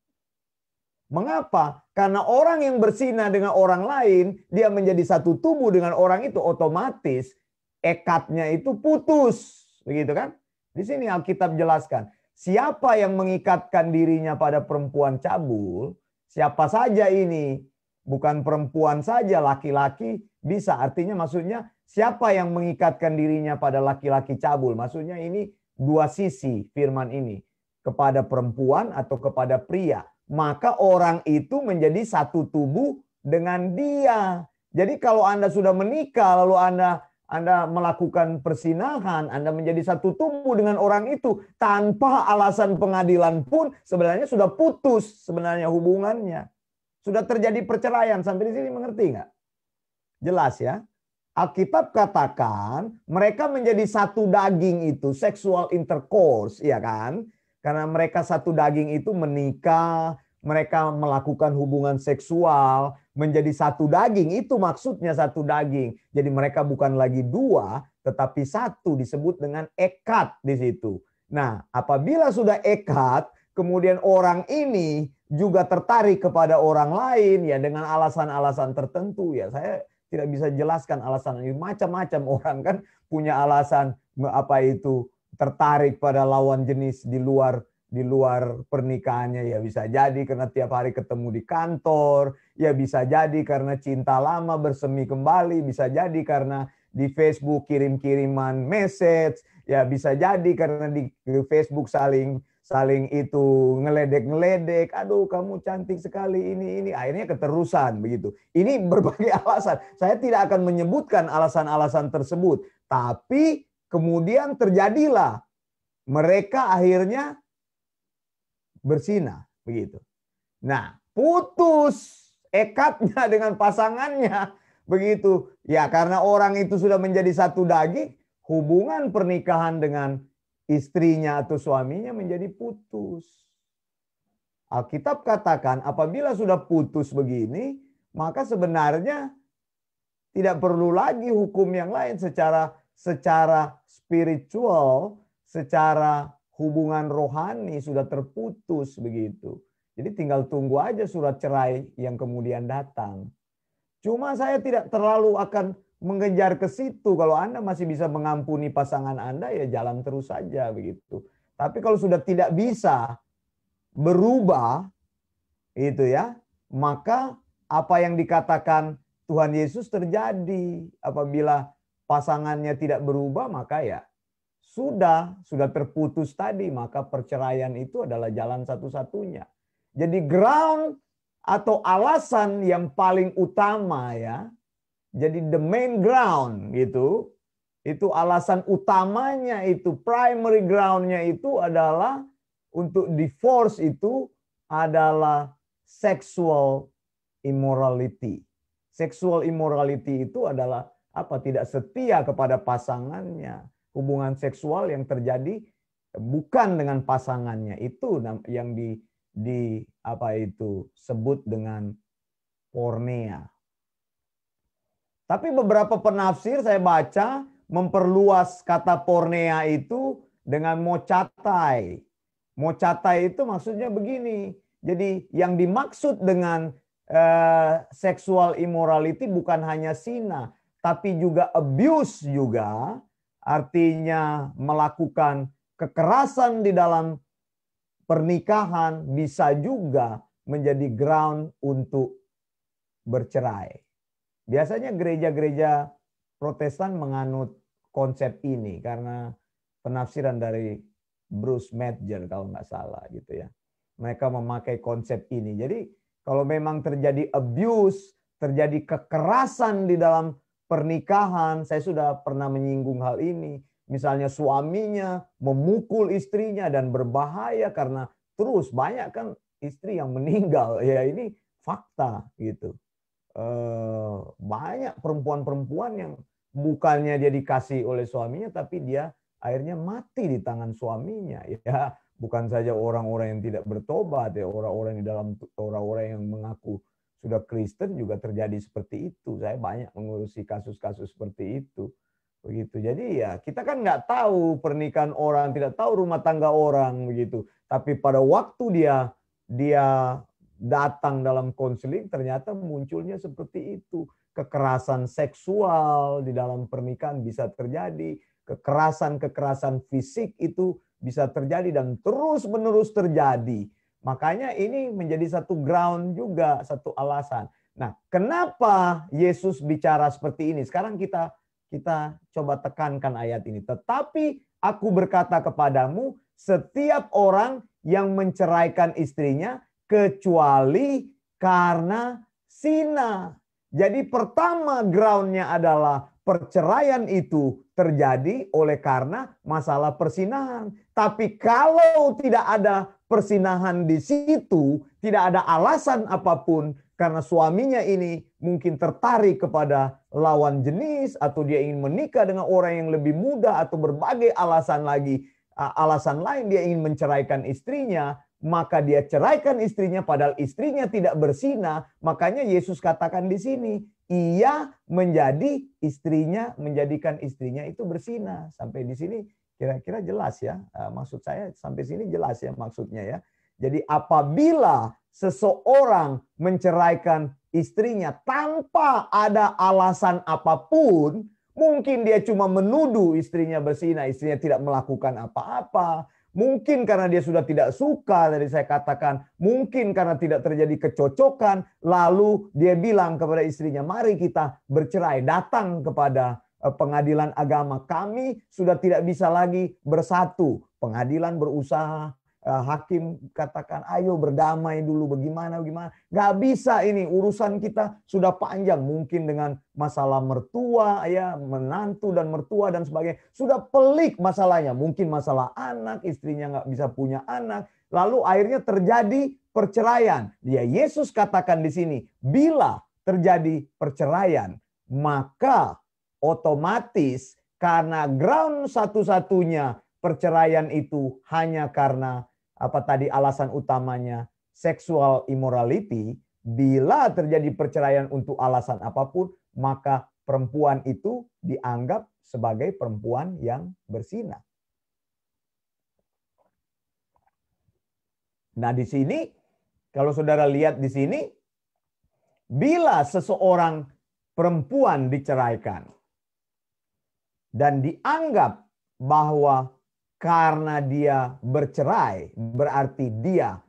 Mengapa? Karena orang yang berzina dengan orang lain, dia menjadi satu tubuh dengan orang itu, otomatis ekatnya itu putus. Begitu kan? Di sini Alkitab jelaskan, siapa yang mengikatkan dirinya pada perempuan cabul, siapa saja ini, bukan perempuan saja, laki-laki bisa. Artinya maksudnya siapa yang mengikatkan dirinya pada laki-laki cabul? Maksudnya ini dua sisi firman ini. Kepada perempuan atau kepada pria. Maka orang itu menjadi satu tubuh dengan dia. Jadi kalau Anda sudah menikah, lalu Anda melakukan persinahan, Anda menjadi satu tubuh dengan orang itu. Tanpa alasan pengadilan pun sebenarnya sudah putus sebenarnya hubungannya. Sudah terjadi perceraian. Sampai di sini mengerti nggak? Jelas ya. Alkitab katakan mereka menjadi satu daging itu, sexual intercourse, ya kan? Karena mereka satu daging itu menikah, mereka melakukan hubungan seksual, menjadi satu daging, itu maksudnya satu daging. Jadi mereka bukan lagi dua, tetapi satu, disebut dengan ekat di situ. Nah, apabila sudah ekat, kemudian orang ini juga tertarik kepada orang lain, ya dengan alasan-alasan tertentu, ya saya tidak bisa jelaskan alasan ini. Macam-macam orang kan punya alasan apa itu, tertarik pada lawan jenis di luar pernikahannya, ya bisa jadi karena tiap hari ketemu di kantor, ya bisa jadi karena cinta lama bersemi kembali, bisa jadi karena di Facebook kirim-kiriman message, ya bisa jadi karena di Facebook saling itu ngeledek, aduh kamu cantik sekali ini akhirnya keterusan begitu. Ini berbagai alasan. Saya tidak akan menyebutkan alasan-alasan tersebut, tapi kemudian terjadilah mereka akhirnya berzina begitu. Nah, putus ekatnya dengan pasangannya, begitu. Ya, karena orang itu sudah menjadi satu daging, hubungan pernikahan dengan istrinya atau suaminya menjadi putus. Alkitab katakan apabila sudah putus begini, maka sebenarnya tidak perlu lagi hukum yang lain secara spiritual, secara hubungan rohani sudah terputus begitu. Jadi tinggal tunggu aja surat cerai yang kemudian datang. Cuma saya tidak terlalu akan mengejar ke situ. Kalau Anda masih bisa mengampuni pasangan Anda, ya jalan terus saja begitu. Tapi kalau sudah tidak bisa berubah, itu ya, maka apa yang dikatakan Tuhan Yesus terjadi. Apabila pasangannya tidak berubah, maka ya sudah terputus tadi, maka perceraian itu adalah jalan satu-satunya. Jadi ground atau alasan yang paling utama ya, jadi the main ground gitu, itu alasan utamanya itu, primary groundnya itu adalah untuk divorce itu adalah sexual immorality. Sexual immorality itu adalah apa? Tidak setia kepada pasangannya. Hubungan seksual yang terjadi bukan dengan pasangannya, itu yang sebut dengan porneia. Tapi beberapa penafsir saya baca memperluas kata porneia itu dengan mochatai. Mochatai itu maksudnya begini. Jadi yang dimaksud dengan sexual immorality bukan hanya zina, tapi juga abuse juga, artinya melakukan kekerasan di dalam pernikahan bisa juga menjadi ground untuk bercerai. Biasanya gereja-gereja Protestan menganut konsep ini karena penafsiran dari Bruce Madger kalau nggak salah gitu ya. Mereka memakai konsep ini. Jadi kalau memang terjadi abuse, terjadi kekerasan di dalam pernikahan, saya sudah pernah menyinggung hal ini. Misalnya suaminya memukul istrinya dan berbahaya karena terus banyak kan istri yang meninggal. Ya ini fakta gitu. Banyak perempuan-perempuan yang bukannya dia dikasih oleh suaminya, tapi dia akhirnya mati di tangan suaminya. Ya bukan saja orang-orang yang tidak bertobat, ya orang-orang yang mengaku sudah Kristen juga terjadi seperti itu. Saya banyak mengurusi kasus-kasus seperti itu. Begitu. Jadi ya kita kan nggak tahu pernikahan orang, tidak tahu rumah tangga orang begitu. Tapi pada waktu dia datang dalam konseling ternyata munculnya seperti itu. Kekerasan seksual di dalam pernikahan bisa terjadi, kekerasan fisik itu bisa terjadi dan terus-menerus terjadi. Makanya ini menjadi satu ground juga, satu alasan. Nah, kenapa Yesus bicara seperti ini? Sekarang kita coba tekankan ayat ini. Tetapi aku berkata kepadamu, setiap orang yang menceraikan istrinya kecuali karena zina. Jadi pertama groundnya adalah perceraian itu terjadi oleh karena masalah persinahan. Tapi kalau tidak ada persinahan di situ, tidak ada alasan apapun karena suaminya ini mungkin tertarik kepada lawan jenis atau dia ingin menikah dengan orang yang lebih muda atau berbagai alasan lain dia ingin menceraikan istrinya, maka dia ceraikan istrinya padahal istrinya tidak berzina. Makanya Yesus katakan di sini, ia menjadikan istrinya itu berzina. Sampai di sini kira-kira jelas ya. Maksud saya sampai sini jelas ya maksudnya ya. Jadi apabila seseorang menceraikan istrinya tanpa ada alasan apapun, mungkin dia cuma menuduh istrinya berzina, istrinya tidak melakukan apa-apa. Mungkin karena dia sudah tidak suka, tadi saya katakan, mungkin karena tidak terjadi kecocokan, lalu dia bilang kepada istrinya, mari kita bercerai, datang kepada pengadilan agama. Kami sudah tidak bisa lagi bersatu. Pengadilan berusaha, hakim katakan, ayo berdamai dulu, bagaimana. Gak bisa ini, urusan kita sudah panjang. Mungkin dengan masalah mertua, ya menantu dan mertua dan sebagainya. Sudah pelik masalahnya. Mungkin masalah anak, istrinya gak bisa punya anak. Lalu akhirnya terjadi perceraian. Ya Yesus katakan di sini, bila terjadi perceraian, maka otomatis karena ground satu-satunya perceraian itu hanya karena alasan utamanya sexual immorality, bila terjadi perceraian untuk alasan apapun, maka perempuan itu dianggap sebagai perempuan yang berzina. Nah, di sini kalau saudara lihat di sini, bila seseorang perempuan diceraikan dan dianggap bahwa karena dia bercerai berarti dia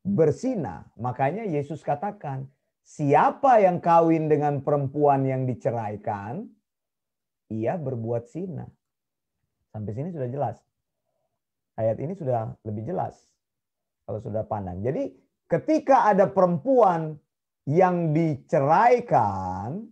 berzina, makanya Yesus katakan, siapa yang kawin dengan perempuan yang diceraikan, ia berbuat zina. Sampai sini sudah jelas. Ayat ini sudah lebih jelas kalau sudah pandang. Jadi ketika ada perempuan yang diceraikan,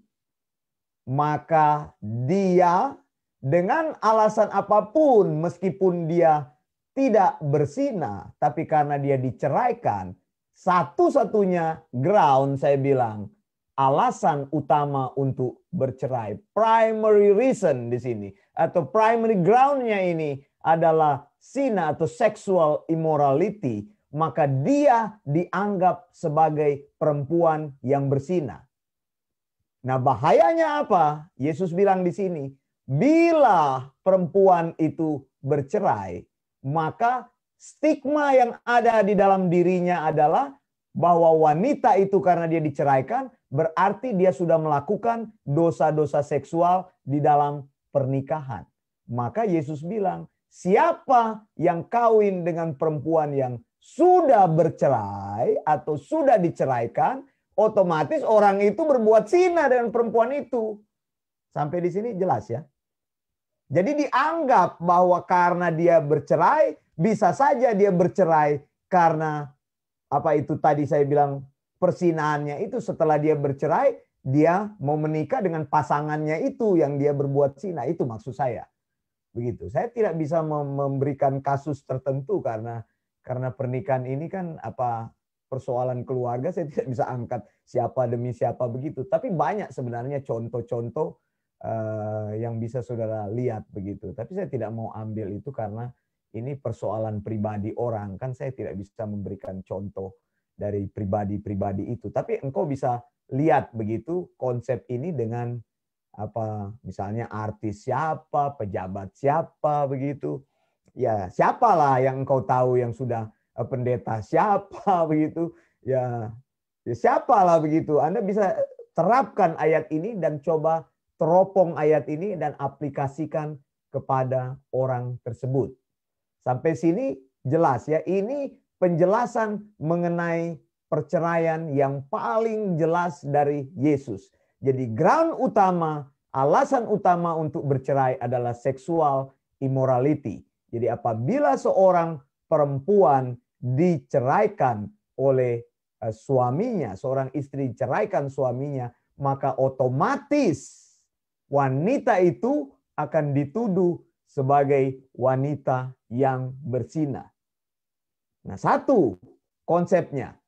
maka dia dengan alasan apapun, meskipun dia tidak berzina, tapi karena dia diceraikan, satu-satunya ground, saya bilang, alasan utama untuk bercerai, primary reason di sini, atau primary groundnya ini adalah zina atau sexual immorality, maka dia dianggap sebagai perempuan yang berzina. Nah, bahayanya apa? Yesus bilang di sini, bila perempuan itu bercerai, maka stigma yang ada di dalam dirinya adalah bahwa wanita itu karena dia diceraikan, berarti dia sudah melakukan dosa-dosa seksual di dalam pernikahan. Maka Yesus bilang, siapa yang kawin dengan perempuan yang sudah bercerai atau sudah diceraikan, otomatis orang itu berbuat zina dengan perempuan itu. Sampai di sini jelas ya. Jadi dianggap bahwa karena dia bercerai, bisa saja dia bercerai karena tadi saya bilang persinaannya itu, setelah dia bercerai, dia mau menikah dengan pasangannya itu yang dia berbuat zina. Itu maksud saya. Begitu. Saya tidak bisa memberikan kasus tertentu karena pernikahan ini kan persoalan keluarga, saya tidak bisa angkat siapa demi siapa begitu. Tapi banyak sebenarnya contoh-contoh yang bisa saudara lihat begitu. Tapi saya tidak mau ambil itu karena ini persoalan pribadi orang. Kan saya tidak bisa memberikan contoh dari pribadi-pribadi itu. Tapi engkau bisa lihat begitu konsep ini dengan misalnya artis siapa, pejabat siapa begitu. Ya, siapalah yang engkau tahu yang sudah pendeta siapa begitu. Ya siapalah begitu. Anda bisa terapkan ayat ini dan coba teropong ayat ini dan aplikasikan kepada orang tersebut. Sampai sini jelas ya, ini penjelasan mengenai perceraian yang paling jelas dari Yesus. Jadi ground utama, alasan utama untuk bercerai adalah sexual immorality. Jadi apabila seorang perempuan diceraikan oleh suaminya, seorang istri diceraikan suaminya, maka otomatis wanita itu akan dituduh sebagai wanita yang berzina. Nah, satu konsepnya,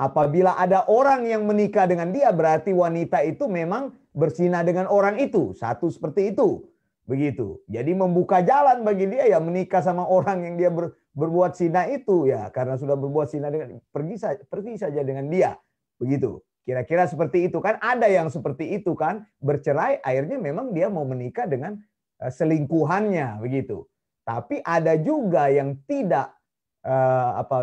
apabila ada orang yang menikah dengan dia, berarti wanita itu memang berzina dengan orang itu. Satu seperti itu. Begitu. Jadi membuka jalan bagi dia ya menikah sama orang yang dia berbuat zina itu ya, karena sudah berbuat zina dengan pergi saja dengan dia. Begitu. Kira-kira seperti itu kan, ada yang seperti itu kan, bercerai akhirnya memang dia mau menikah dengan selingkuhannya begitu. Tapi ada juga yang tidak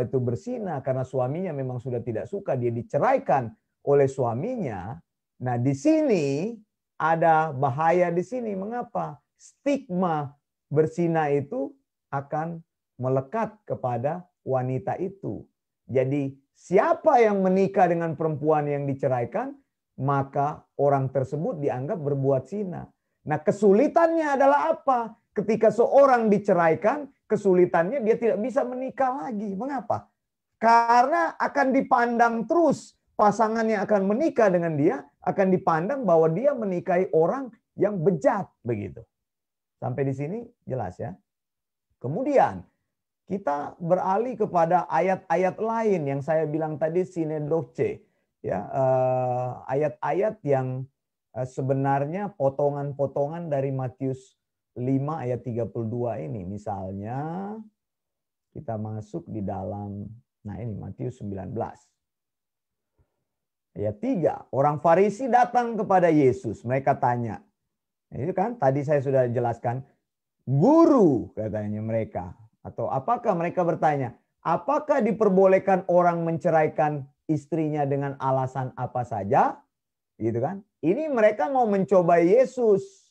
berzina karena suaminya memang sudah tidak suka, dia diceraikan oleh suaminya. Nah, di sini ada bahaya di sini. Mengapa? Stigma berzina itu akan melekat kepada wanita itu. Jadi siapa yang menikah dengan perempuan yang diceraikan, maka orang tersebut dianggap berbuat zina. Nah, kesulitannya adalah apa? Ketika seorang diceraikan, kesulitannya dia tidak bisa menikah lagi. Mengapa? Karena akan dipandang terus, pasangan yang akan menikah dengan dia akan dipandang bahwa dia menikahi orang yang bejat begitu. Sampai di sini jelas ya. Kemudian kita beralih kepada ayat-ayat lain yang saya bilang tadi, sinedoche, ya, ayat-ayat yang sebenarnya potongan-potongan dari Matius 5 ayat 32 ini. Misalnya kita masuk di dalam, nah ini Matius 19. Ayat 3, orang Farisi datang kepada Yesus. Mereka tanya, itu kan tadi saya sudah jelaskan, guru katanya mereka. Atau apakah mereka bertanya, apakah diperbolehkan orang menceraikan istrinya dengan alasan apa saja? Gitu kan? Ini mereka mau mencoba Yesus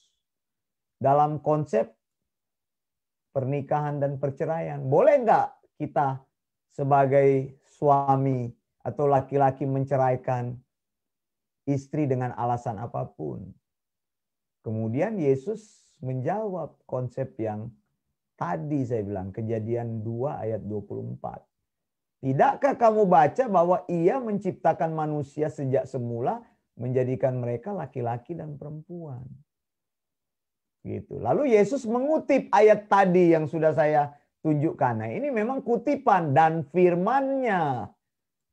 dalam konsep pernikahan dan perceraian. Boleh nggak kita sebagai suami atau laki-laki menceraikan istri dengan alasan apapun? Kemudian Yesus menjawab konsep yang tadi saya bilang, Kejadian 2 ayat 24. Tidakkah kamu baca bahwa Ia menciptakan manusia sejak semula, menjadikan mereka laki-laki dan perempuan? Gitu. Lalu Yesus mengutip ayat tadi yang sudah saya tunjukkan. Nah, ini memang kutipan dan firman-Nya.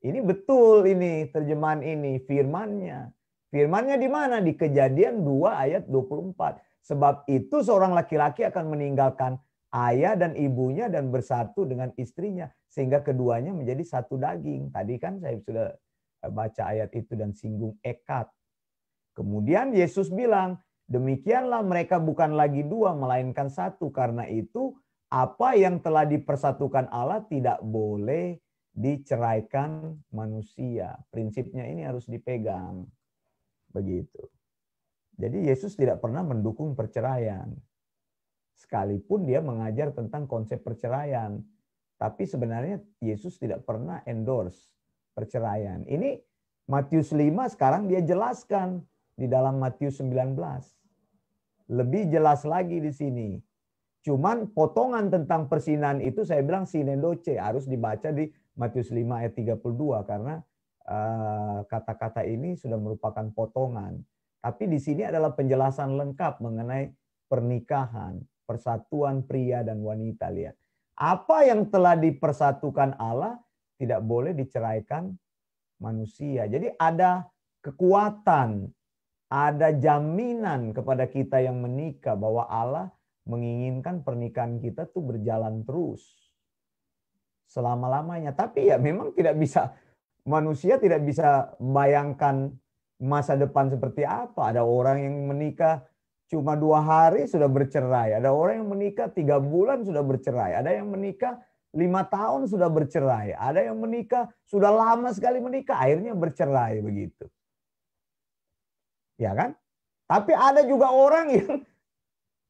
Ini betul, ini terjemahan ini firman-Nya. Firman-Nya di mana? Di Kejadian 2 ayat 24. Sebab itu seorang laki-laki akan meninggalkan ayah dan ibunya dan bersatu dengan istrinya, sehingga keduanya menjadi satu daging. Tadi kan saya sudah baca ayat itu dan singgung ekad. Kemudian Yesus bilang, demikianlah mereka bukan lagi dua, melainkan satu. Karena itu apa yang telah dipersatukan Allah tidak boleh diceraikan manusia. Prinsipnya ini harus dipegang. Begitu. Jadi Yesus tidak pernah mendukung perceraian. Sekalipun dia mengajar tentang konsep perceraian. Tapi sebenarnya Yesus tidak pernah endorse perceraian. Ini Matius 5 sekarang dia jelaskan di dalam Matius 19. Lebih jelas lagi di sini. Cuman potongan tentang persinahan itu saya bilang sinendoce, harus dibaca di Matius 5 ayat 32 karena kata-kata ini sudah merupakan potongan. Tapi di sini adalah penjelasan lengkap mengenai pernikahan, persatuan pria dan wanita. Lihat, apa yang telah dipersatukan Allah tidak boleh diceraikan manusia. Jadi ada kekuatan, ada jaminan kepada kita yang menikah bahwa Allah menginginkan pernikahan kita tuh berjalan terus selama-lamanya. Tapi ya memang tidak bisa, manusia tidak bisa bayangkan masa depan seperti apa. Ada orang yang menikah cuma 2 hari sudah bercerai. Ada orang yang menikah 3 bulan sudah bercerai. Ada yang menikah 5 tahun sudah bercerai. Ada yang menikah sudah lama sekali menikah, akhirnya bercerai begitu. Ya kan? Tapi ada juga orang yang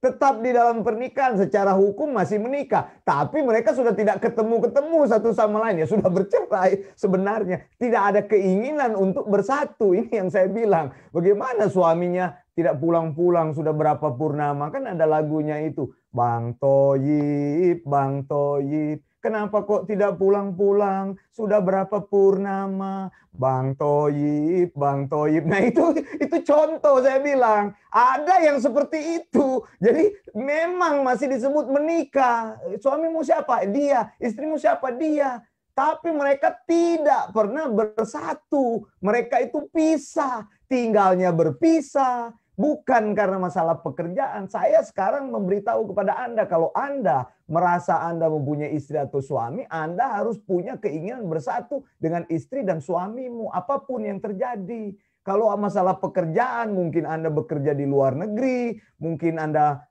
tetap di dalam pernikahan, secara hukum masih menikah, tapi mereka sudah tidak ketemu-ketemu satu sama lain, ya sudah bercerai. Sebenarnya tidak ada keinginan untuk bersatu. Ini yang saya bilang, bagaimana suaminya tidak pulang-pulang sudah berapa purnama, kan ada lagunya itu, Bang Toyib, Bang Toyib, kenapa kok tidak pulang-pulang, sudah berapa purnama, Bang Toyib, Bang Toyib. Nah itu contoh saya bilang, ada yang seperti itu. Jadi memang masih disebut menikah. Suamimu siapa? Dia. Istrimu siapa? Dia. Tapi mereka tidak pernah bersatu. Mereka itu pisah. Tinggalnya berpisah. Bukan karena masalah pekerjaan. Saya sekarang memberitahu kepada Anda, kalau Anda merasa Anda mempunyai istri atau suami, Anda harus punya keinginan bersatu dengan istri dan suamimu, apapun yang terjadi. Kalau masalah pekerjaan, mungkin Anda bekerja di luar negeri, mungkin Anda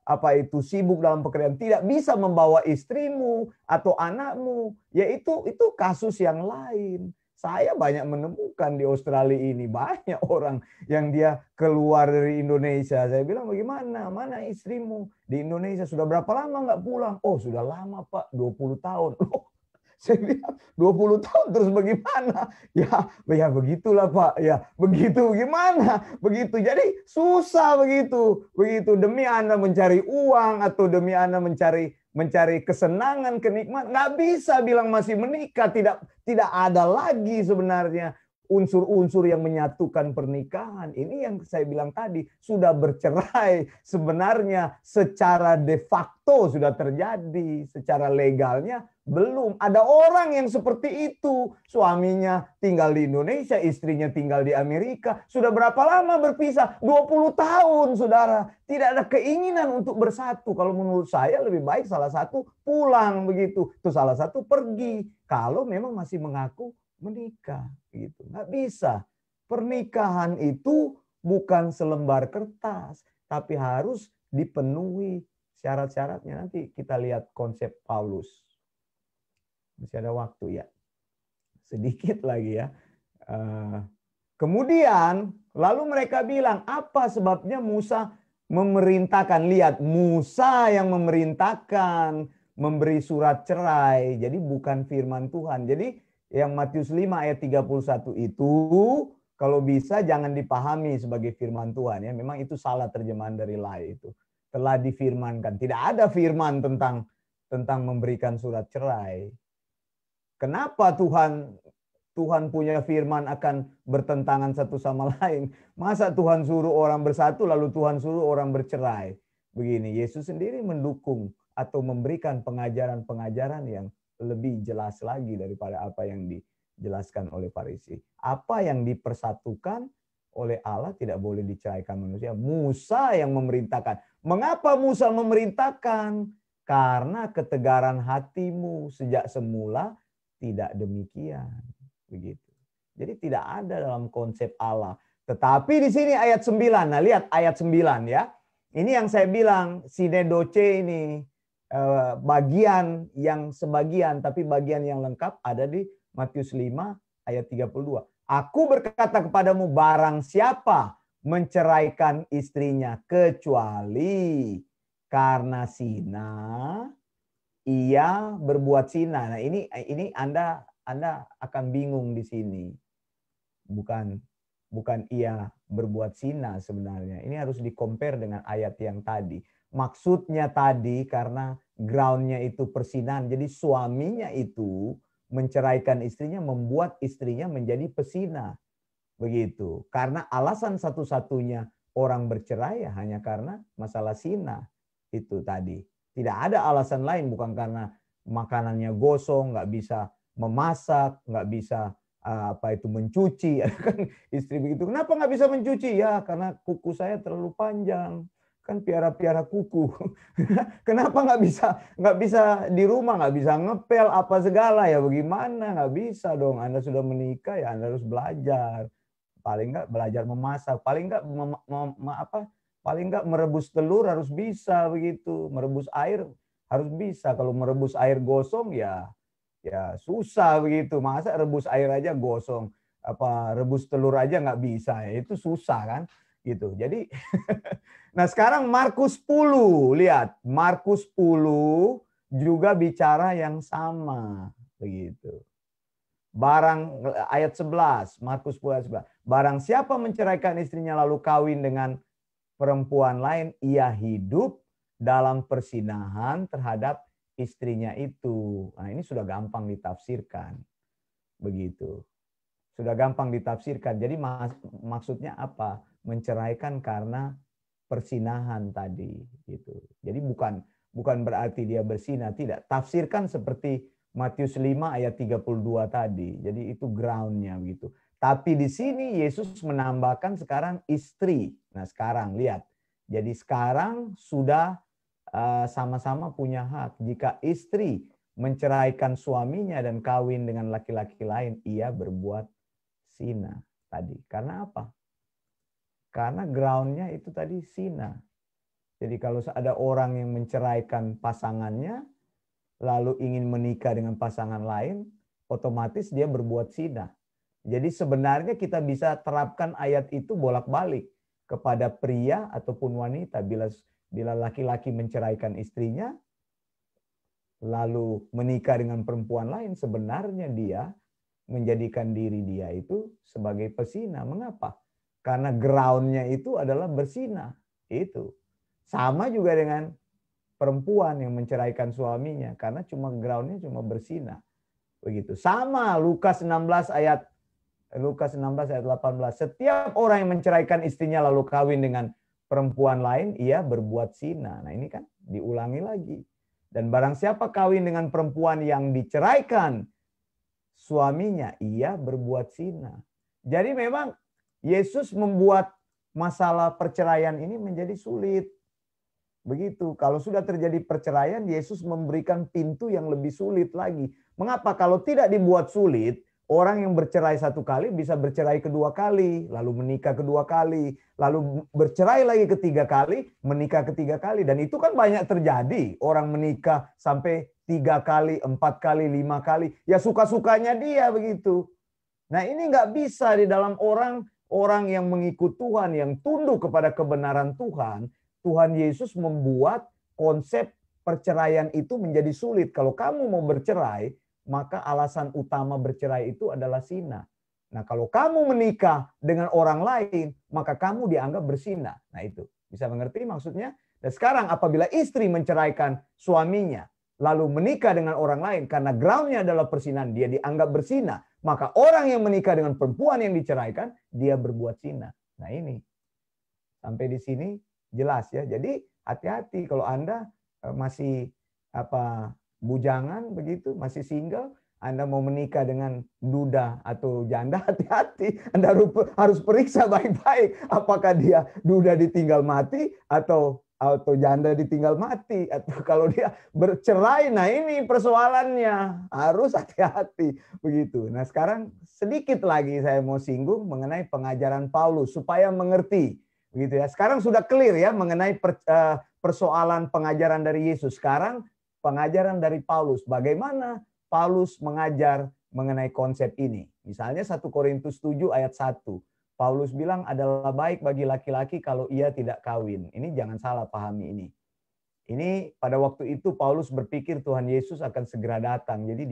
sibuk dalam pekerjaan, tidak bisa membawa istrimu atau anakmu, ya itu kasus yang lain. Saya banyak menemukan di Australia ini, banyak orang yang dia keluar dari Indonesia. Saya bilang, bagaimana? Mana istrimu? Di Indonesia sudah berapa lama nggak pulang? Oh, sudah lama Pak, 20 tahun. Loh, saya bilang, 20 tahun terus bagaimana? Ya begitulah Pak. Ya begitu gimana? Begitu. Jadi susah begitu. Begitu demi Anda mencari uang atau demi Anda mencari kesenangan, kenikmatan, nggak bisa bilang masih menikah. Tidak ada lagi sebenarnya unsur-unsur yang menyatukan pernikahan. Ini yang saya bilang tadi, sudah bercerai. Sebenarnya secara de facto sudah terjadi, secara legalnya Belum. Ada orang yang seperti itu. Suaminya tinggal di Indonesia, istrinya tinggal di Amerika. Sudah berapa lama berpisah? 20 tahun, saudara. Tidak ada keinginan untuk bersatu. Kalau menurut saya lebih baik salah satu pulang begitu. Terus salah satu pergi. Kalau memang masih mengaku menikah. Gitu. Nggak bisa. Pernikahan itu bukan selembar kertas. Tapi harus dipenuhi syarat-syaratnya. Nanti kita lihat konsep Paulus. Masih ada waktu ya. Sedikit lagi ya. Kemudian lalu mereka bilang, apa sebabnya Musa memerintahkan? Lihat, Musa yang memerintahkan memberi surat cerai. Jadi bukan firman Tuhan. Jadi yang Matius 5 ayat 31 itu kalau bisa jangan dipahami sebagai firman Tuhan ya. Memang itu salah terjemahan dari Lai itu. Telah difirmankan. Tidak ada firman tentang memberikan surat cerai. Kenapa Tuhan punya firman akan bertentangan satu sama lain? Masa Tuhan suruh orang bersatu lalu Tuhan suruh orang bercerai? Begini, Yesus sendiri mendukung atau memberikan pengajaran-pengajaran yang lebih jelas lagi daripada apa yang dijelaskan oleh Farisi. Apa yang dipersatukan oleh Allah tidak boleh diceraikan manusia. Musa yang memerintahkan. Mengapa Musa memerintahkan? Karena ketegaran hatimu sejak semula tidak demikian, begitu. Jadi tidak ada dalam konsep Allah. Tetapi di sini ayat 9. Nah, lihat ayat 9 ya. Ini yang saya bilang sinedoce ini bagian yang sebagian tapi bagian yang lengkap ada di Matius 5 ayat 32. Aku berkata kepadamu, barang siapa menceraikan istrinya kecuali karena zina, ia berbuat zina. Nah, ini Anda akan bingung di sini. Bukan ia berbuat zina sebenarnya. Ini harus di-compare dengan ayat yang tadi. Maksudnya tadi karena groundnya itu persinahan. Jadi suaminya itu menceraikan istrinya, membuat istrinya menjadi pesina. Begitu. Karena alasan satu-satunya orang bercerai hanya karena masalah zina. Itu tadi. Tidak ada alasan lain, bukan karena makanannya gosong, nggak bisa memasak, nggak bisa mencuci. Kan istri begitu, kenapa nggak bisa mencuci? Ya karena kuku saya terlalu panjang, kan piara-piara kuku. Kenapa nggak bisa di rumah, nggak bisa ngepel apa segala ya? Bagaimana? Nggak bisa dong. Anda sudah menikah ya Anda harus belajar. Paling nggak belajar memasak, paling nggak paling nggak merebus telur harus bisa begitu, merebus air harus bisa. Kalau merebus air gosong ya susah begitu. Masa rebus air aja gosong, rebus telur aja nggak bisa, ya itu susah kan gitu. Jadi nah sekarang Markus 10, lihat Markus 10 juga bicara yang sama begitu. Ayat 11, Markus 10 ayat 11. Barang siapa menceraikan istrinya lalu kawin dengan perempuan lain, ia hidup dalam persinahan terhadap istrinya itu. Nah, ini sudah gampang ditafsirkan. Begitu. Sudah gampang ditafsirkan. Jadi maksudnya apa? Menceraikan karena persinahan tadi gitu. Jadi bukan berarti dia berzina, tidak. Tafsirkan seperti Matius 5 ayat 32 tadi. Jadi itu groundnya gitu. Tapi di sini Yesus menambahkan sekarang istri. Nah sekarang lihat. Jadi sekarang sudah sama-sama punya hak. Jika istri menceraikan suaminya dan kawin dengan laki-laki lain, ia berbuat zina tadi. Karena apa? Karena groundnya itu tadi zina. Jadi kalau ada orang yang menceraikan pasangannya, lalu ingin menikah dengan pasangan lain, otomatis dia berbuat zina. Jadi sebenarnya kita bisa terapkan ayat itu bolak-balik kepada pria ataupun wanita. Bila laki-laki menceraikan istrinya, lalu menikah dengan perempuan lain, sebenarnya dia menjadikan diri dia itu sebagai pesina. Mengapa? Karena groundnya itu adalah berzina. Itu. Sama juga dengan perempuan yang menceraikan suaminya. Karena groundnya cuma berzina. Begitu. Sama Lukas 16 ayat 18. Setiap orang yang menceraikan istrinya lalu kawin dengan perempuan lain, ia berbuat zina. Nah ini kan diulangi lagi. Dan barang siapa kawin dengan perempuan yang diceraikan suaminya, ia berbuat zina. Jadi memang Yesus membuat masalah perceraian ini menjadi sulit. Begitu. Kalau sudah terjadi perceraian, Yesus memberikan pintu yang lebih sulit lagi. Mengapa? Kalau tidak dibuat sulit, orang yang bercerai satu kali bisa bercerai kedua kali, lalu menikah kedua kali, lalu bercerai lagi ketiga kali, menikah ketiga kali. Dan itu kan banyak terjadi. Orang menikah sampai 3 kali, 4 kali, 5 kali. Ya suka-sukanya dia begitu. Nah ini nggak bisa di dalam orang yang mengikut Tuhan, yang tunduk kepada kebenaran Tuhan. Tuhan Yesus membuat konsep perceraian itu menjadi sulit. Kalau kamu mau bercerai, maka alasan utama bercerai itu adalah zina. Nah, kalau kamu menikah dengan orang lain, maka kamu dianggap berzina. Nah, itu. Bisa mengerti maksudnya? Dan sekarang apabila istri menceraikan suaminya, lalu menikah dengan orang lain karena groundnya adalah perzinahan, dia dianggap berzina. Maka orang yang menikah dengan perempuan yang diceraikan, dia berbuat zina. Nah, ini. Sampai di sini jelas ya. Jadi hati-hati kalau Anda masih bujangan begitu, masih single, Anda mau menikah dengan duda atau janda, hati-hati. Anda harus periksa baik-baik apakah dia duda ditinggal mati atau janda ditinggal mati, atau kalau dia bercerai. Nah, ini persoalannya. Harus hati-hati begitu. Nah, sekarang sedikit lagi saya mau singgung mengenai pengajaran Paulus supaya mengerti. Begitu ya. Sekarang sudah clear ya mengenai persoalan pengajaran dari Yesus. Sekarang pengajaran dari Paulus. Bagaimana Paulus mengajar mengenai konsep ini. Misalnya 1 Korintus 7 ayat 1. Paulus bilang adalah baik bagi laki-laki kalau ia tidak kawin. Ini jangan salah pahami ini. Ini pada waktu itu Paulus berpikir Tuhan Yesus akan segera datang. Jadi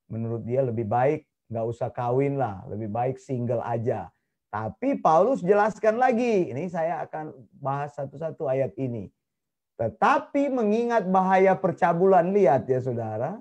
menurut dia lebih baik nggak usah kawin lah. Lebih baik single aja. Tapi Paulus jelaskan lagi, ini saya akan bahas satu-satu ayat ini. Tetapi mengingat bahaya percabulan, lihat ya saudara.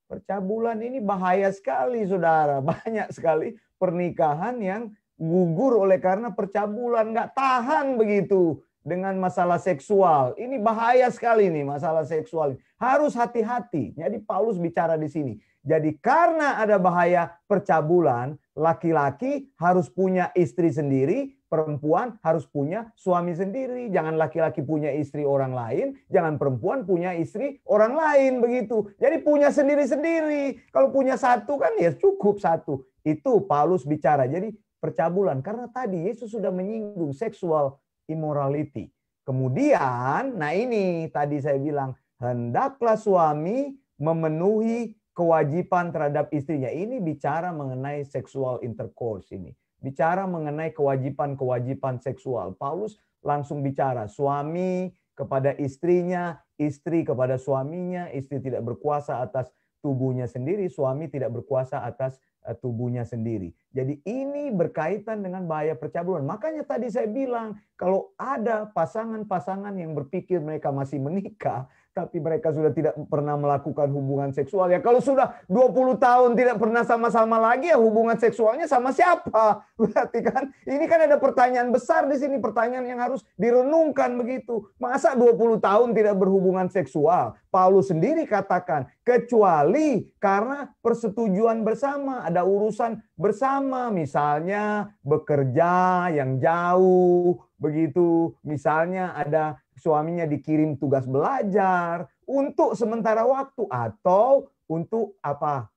Percabulan ini bahaya sekali saudara. Banyak sekali pernikahan yang gugur oleh karena percabulan. Nggak tahan begitu dengan masalah seksual. Ini bahaya sekali nih masalah seksual. Harus hati-hati. Jadi Paulus bicara di sini. Jadi karena ada bahaya percabulan, laki-laki harus punya istri sendiri, perempuan harus punya suami sendiri. Jangan laki-laki punya istri orang lain, jangan perempuan punya istri orang lain begitu. Jadi punya sendiri-sendiri. Kalau punya satu kan ya cukup satu. Itu Paulus bicara. Jadi percabulan karena tadi Yesus sudah menyinggung sexual immorality. Kemudian, nah ini tadi saya bilang, hendaklah suami memenuhi kewajiban terhadap istrinya. Ini bicara mengenai sexual intercourse ini. Bicara mengenai kewajiban-kewajiban seksual. Paulus langsung bicara suami kepada istrinya, istri kepada suaminya, istri tidak berkuasa atas tubuhnya sendiri, suami tidak berkuasa atas tubuhnya sendiri. Jadi ini berkaitan dengan bahaya percabulan. Makanya tadi saya bilang, kalau ada pasangan-pasangan yang berpikir mereka masih menikah, tapi mereka sudah tidak pernah melakukan hubungan seksual. Ya kalau sudah 20 tahun tidak pernah sama-sama lagi, ya hubungan seksualnya sama siapa? Berarti kan ini kan ada pertanyaan besar di sini, pertanyaan yang harus direnungkan begitu. Masa 20 tahun tidak berhubungan seksual? Paulus sendiri katakan, kecuali karena persetujuan bersama, ada urusan bersama, misalnya bekerja yang jauh, begitu, misalnya ada suaminya dikirim tugas belajar untuk sementara waktu atau untuk apa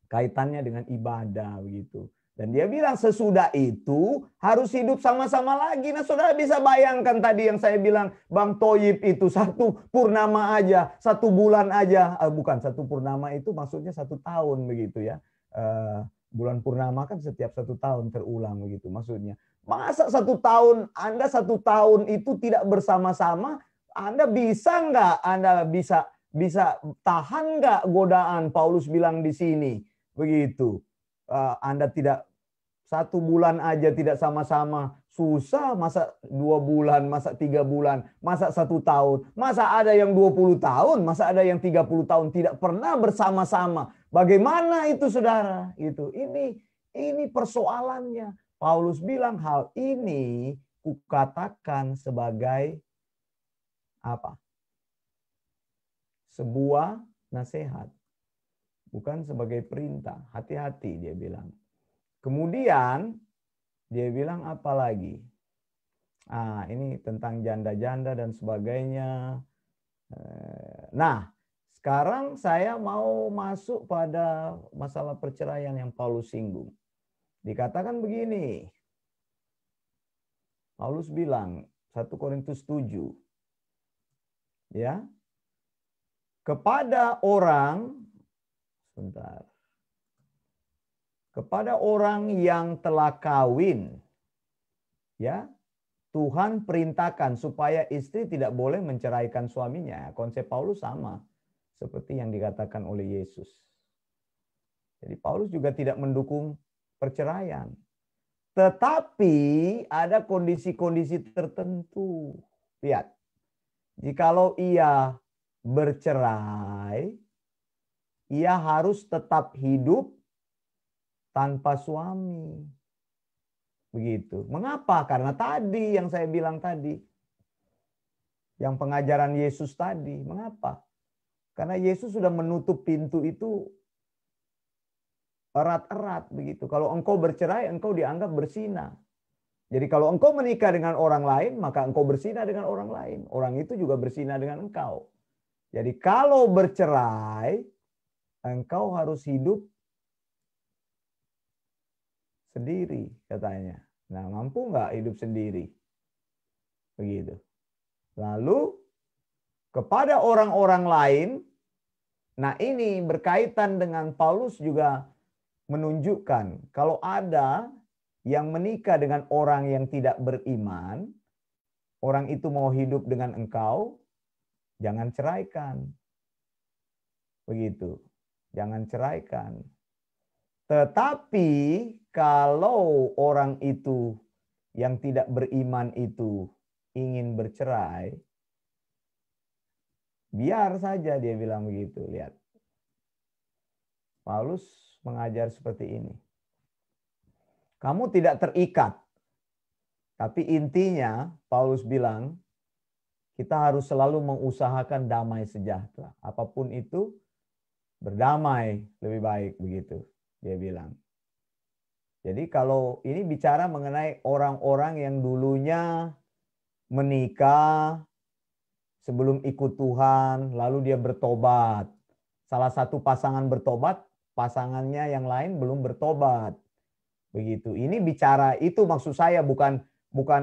kaitannya dengan ibadah begitu. Dan dia bilang sesudah itu harus hidup sama-sama lagi. Nah saudara bisa bayangkan tadi yang saya bilang Bang Toyib itu 1 purnama aja, 1 bulan aja. Bukan 1 purnama itu maksudnya 1 tahun begitu ya. Bulan purnama kan setiap 1 tahun terulang begitu maksudnya. Masa 1 tahun, Anda 1 tahun itu tidak bersama-sama, Anda bisa nggak? Anda bisa tahan nggak godaan? Paulus bilang di sini, begitu. Anda tidak 1 bulan aja tidak sama-sama, susah. Masa 2 bulan, masa 3 bulan, masa 1 tahun, masa ada yang 20 tahun, masa ada yang 30 tahun tidak pernah bersama-sama. Bagaimana itu saudara? Itu ini persoalannya. Paulus bilang hal ini kukatakan sebagai apa? sebuah nasihat, bukan sebagai perintah. Hati-hati, dia bilang. Kemudian dia bilang apa lagi? Ini tentang janda-janda dan sebagainya. Nah, sekarang saya mau masuk pada masalah perceraian yang Paulus singgung. Dikatakan begini. Paulus bilang 1 Korintus 7. Ya. Kepada orang yang telah kawin, ya, Tuhan perintahkan supaya istri tidak boleh menceraikan suaminya. Konsep Paulus sama seperti yang dikatakan oleh Yesus. Jadi Paulus juga tidak mendukung perceraian. Tetapi ada kondisi-kondisi tertentu. Lihat, jikalau ia bercerai, ia harus tetap hidup tanpa suami. Begitu. Mengapa? Karena tadi yang saya bilang tadi. Yang pengajaran Yesus tadi. Mengapa? Karena Yesus sudah menutup pintu itu erat-erat begitu. Kalau engkau bercerai, engkau dianggap berzina. Jadi kalau engkau menikah dengan orang lain, maka engkau berzina dengan orang lain. Orang itu juga berzina dengan engkau. Jadi kalau bercerai, engkau harus hidup sendiri katanya. Nah, mampu nggak hidup sendiri? Begitu. Lalu kepada orang-orang lain, nah ini berkaitan dengan Paulus juga menunjukkan kalau ada yang menikah dengan orang yang tidak beriman, orang itu mau hidup dengan engkau, jangan ceraikan. Begitu. Jangan ceraikan. Tetapi kalau orang itu yang tidak beriman itu ingin bercerai, biar saja, dia bilang begitu. Lihat. Paulus mengajar seperti ini. Kamu tidak terikat. Tapi intinya Paulus bilang kita harus selalu mengusahakan damai sejahtera. Apapun itu berdamai lebih baik begitu. Dia bilang. Jadi kalau ini bicara mengenai orang-orang yang dulunya menikah sebelum ikut Tuhan, lalu dia bertobat. Salah satu pasangan bertobat, pasangannya yang lain belum bertobat. Begitu. Ini bicara itu maksud saya bukan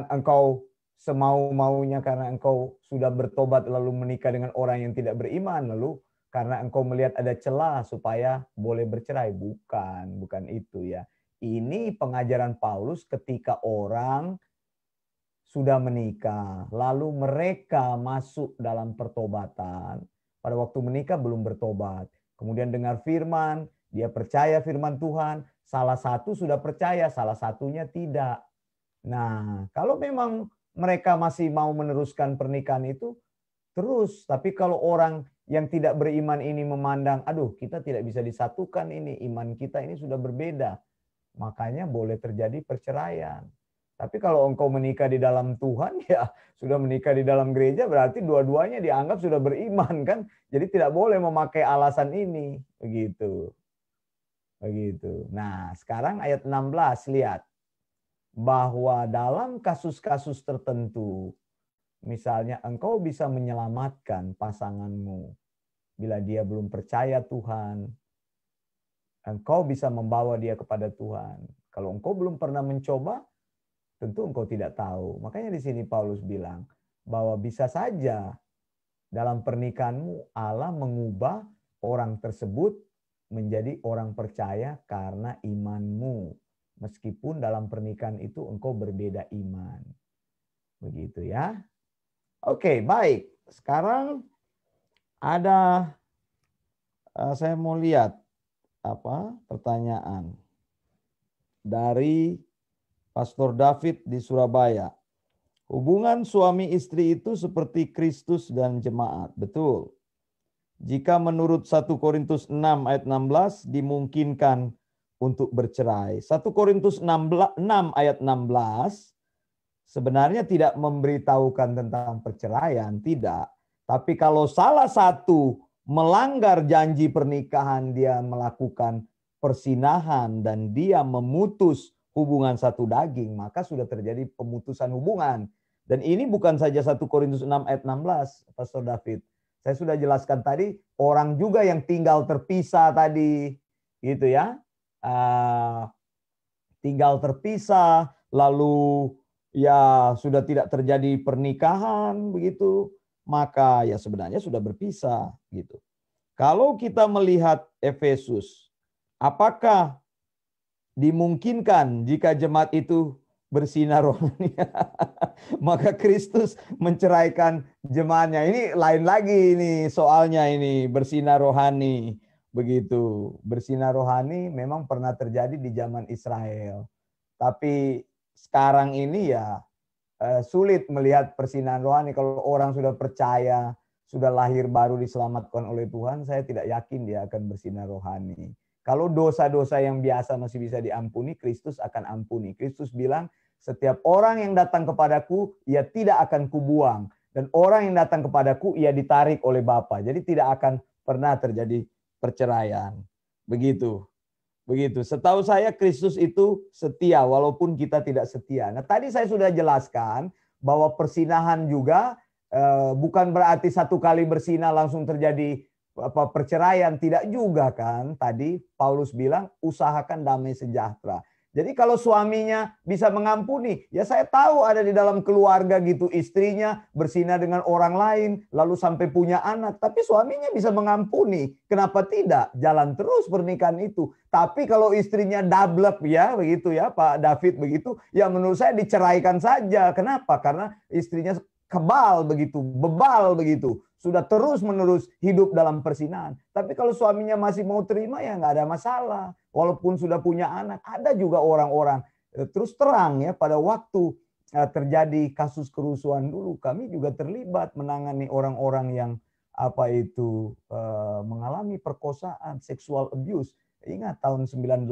engkau semau-maunya karena engkau sudah bertobat lalu menikah dengan orang yang tidak beriman lalu karena engkau melihat ada celah supaya boleh bercerai. Bukan itu ya. Ini pengajaran Paulus ketika orang sudah menikah, lalu mereka masuk dalam pertobatan. Pada waktu menikah belum bertobat. Kemudian dengar firman, dia percaya firman Tuhan. Salah satu sudah percaya, salah satunya tidak. Nah, kalau memang mereka masih mau meneruskan pernikahan itu, terus. Tapi kalau orang yang tidak beriman ini memandang, aduh kita tidak bisa disatukan ini, iman kita ini sudah berbeda. Makanya boleh terjadi perceraian. Tapi kalau engkau menikah di dalam Tuhan, ya sudah menikah di dalam gereja, berarti dua-duanya dianggap sudah beriman kan. Jadi tidak boleh memakai alasan ini. Begitu. Nah sekarang ayat 16, lihat. Bahwa dalam kasus-kasus tertentu, misalnya engkau bisa menyelamatkan pasanganmu bila dia belum percaya Tuhan. Engkau bisa membawa dia kepada Tuhan. Kalau engkau belum pernah mencoba, tentu engkau tidak tahu. Makanya di sini Paulus bilang bahwa bisa saja dalam pernikahanmu Allah mengubah orang tersebut menjadi orang percaya karena imanmu. Meskipun dalam pernikahan itu engkau berbeda iman. Begitu ya. Oke, baik. Sekarang ada saya mau lihat pertanyaan dari Pastor David di Surabaya. Hubungan suami istri itu seperti Kristus dan jemaat. Betul. Jika menurut 1 Korintus 6 ayat 16 dimungkinkan untuk bercerai. 1 Korintus 6 ayat 16 sebenarnya tidak memberitahukan tentang perceraian, tidak. Tapi kalau salah satu melanggar janji pernikahan, dia melakukan persinahan dan dia memutus hubungan satu daging, maka sudah terjadi pemutusan hubungan. Dan ini bukan saja 1 Korintus 6 ayat 16, Pastor David. Saya sudah jelaskan tadi, orang juga yang tinggal terpisah tadi, gitu ya. Tinggal terpisah, lalu ya sudah tidak terjadi pernikahan begitu, maka ya sebenarnya sudah berpisah gitu. Kalau kita melihat Efesus, apakah dimungkinkan jika jemaat itu bersinar rohani? Maka Kristus menceraikan jemaatnya. Ini lain lagi ini soalnya, ini bersinar rohani. Begitu. Bersinar rohani memang pernah terjadi di zaman Israel. Tapi sekarang ini ya sulit melihat persinahan rohani. Kalau orang sudah percaya, sudah lahir baru diselamatkan oleh Tuhan, saya tidak yakin dia akan bersinar rohani. Kalau dosa-dosa yang biasa masih bisa diampuni, Kristus akan ampuni. Kristus bilang, setiap orang yang datang kepadaku, ia tidak akan kubuang. Dan orang yang datang kepadaku, ia ditarik oleh Bapa. Jadi tidak akan pernah terjadi perceraian. Begitu. Begitu. Setahu saya Kristus itu setia walaupun kita tidak setia. Nah, tadi saya sudah jelaskan bahwa persinahan juga bukan berarti satu kali bersinah langsung terjadi perceraian, tidak juga kan. Tadi Paulus bilang usahakan damai sejahtera. Jadi kalau suaminya bisa mengampuni, ya saya tahu ada di dalam keluarga gitu, istrinya bersinah dengan orang lain, lalu sampai punya anak, tapi suaminya bisa mengampuni. Kenapa tidak? Jalan terus pernikahan itu. Tapi kalau istrinya dablek ya, begitu ya Pak David begitu, ya menurut saya diceraikan saja. Kenapa? Karena istrinya kebal begitu, bebal begitu. Sudah terus-menerus hidup dalam persinahan. Tapi kalau suaminya masih mau terima ya nggak ada masalah. Walaupun sudah punya anak, ada juga orang-orang terus terang ya pada waktu terjadi kasus kerusuhan dulu, kami juga terlibat menangani orang-orang yang mengalami perkosaan, sexual abuse. Ingat tahun 98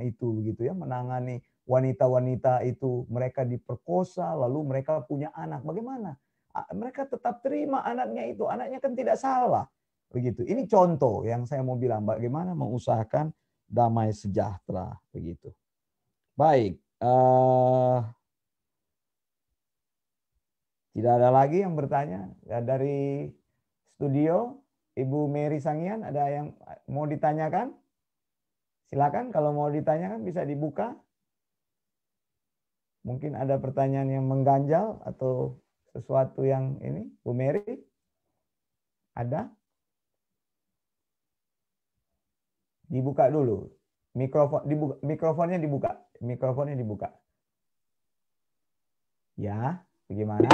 itu begitu ya, menangani wanita-wanita itu, mereka diperkosa lalu mereka punya anak. Bagaimana? Mereka tetap terima anaknya itu. Anaknya kan tidak salah. Begitu. Ini contoh yang saya mau bilang bagaimana mengusahakan damai sejahtera begitu. Baik. Tidak ada lagi yang bertanya dari studio. Ibu Mary Sangian, ada yang mau ditanyakan? Silakan kalau mau ditanyakan bisa dibuka. Mungkin ada pertanyaan yang mengganjal atau sesuatu yang ini, Bu Mary? Ada? Dibuka dulu. Mikrofonnya dibuka. Mikrofonnya dibuka. Ya, bagaimana?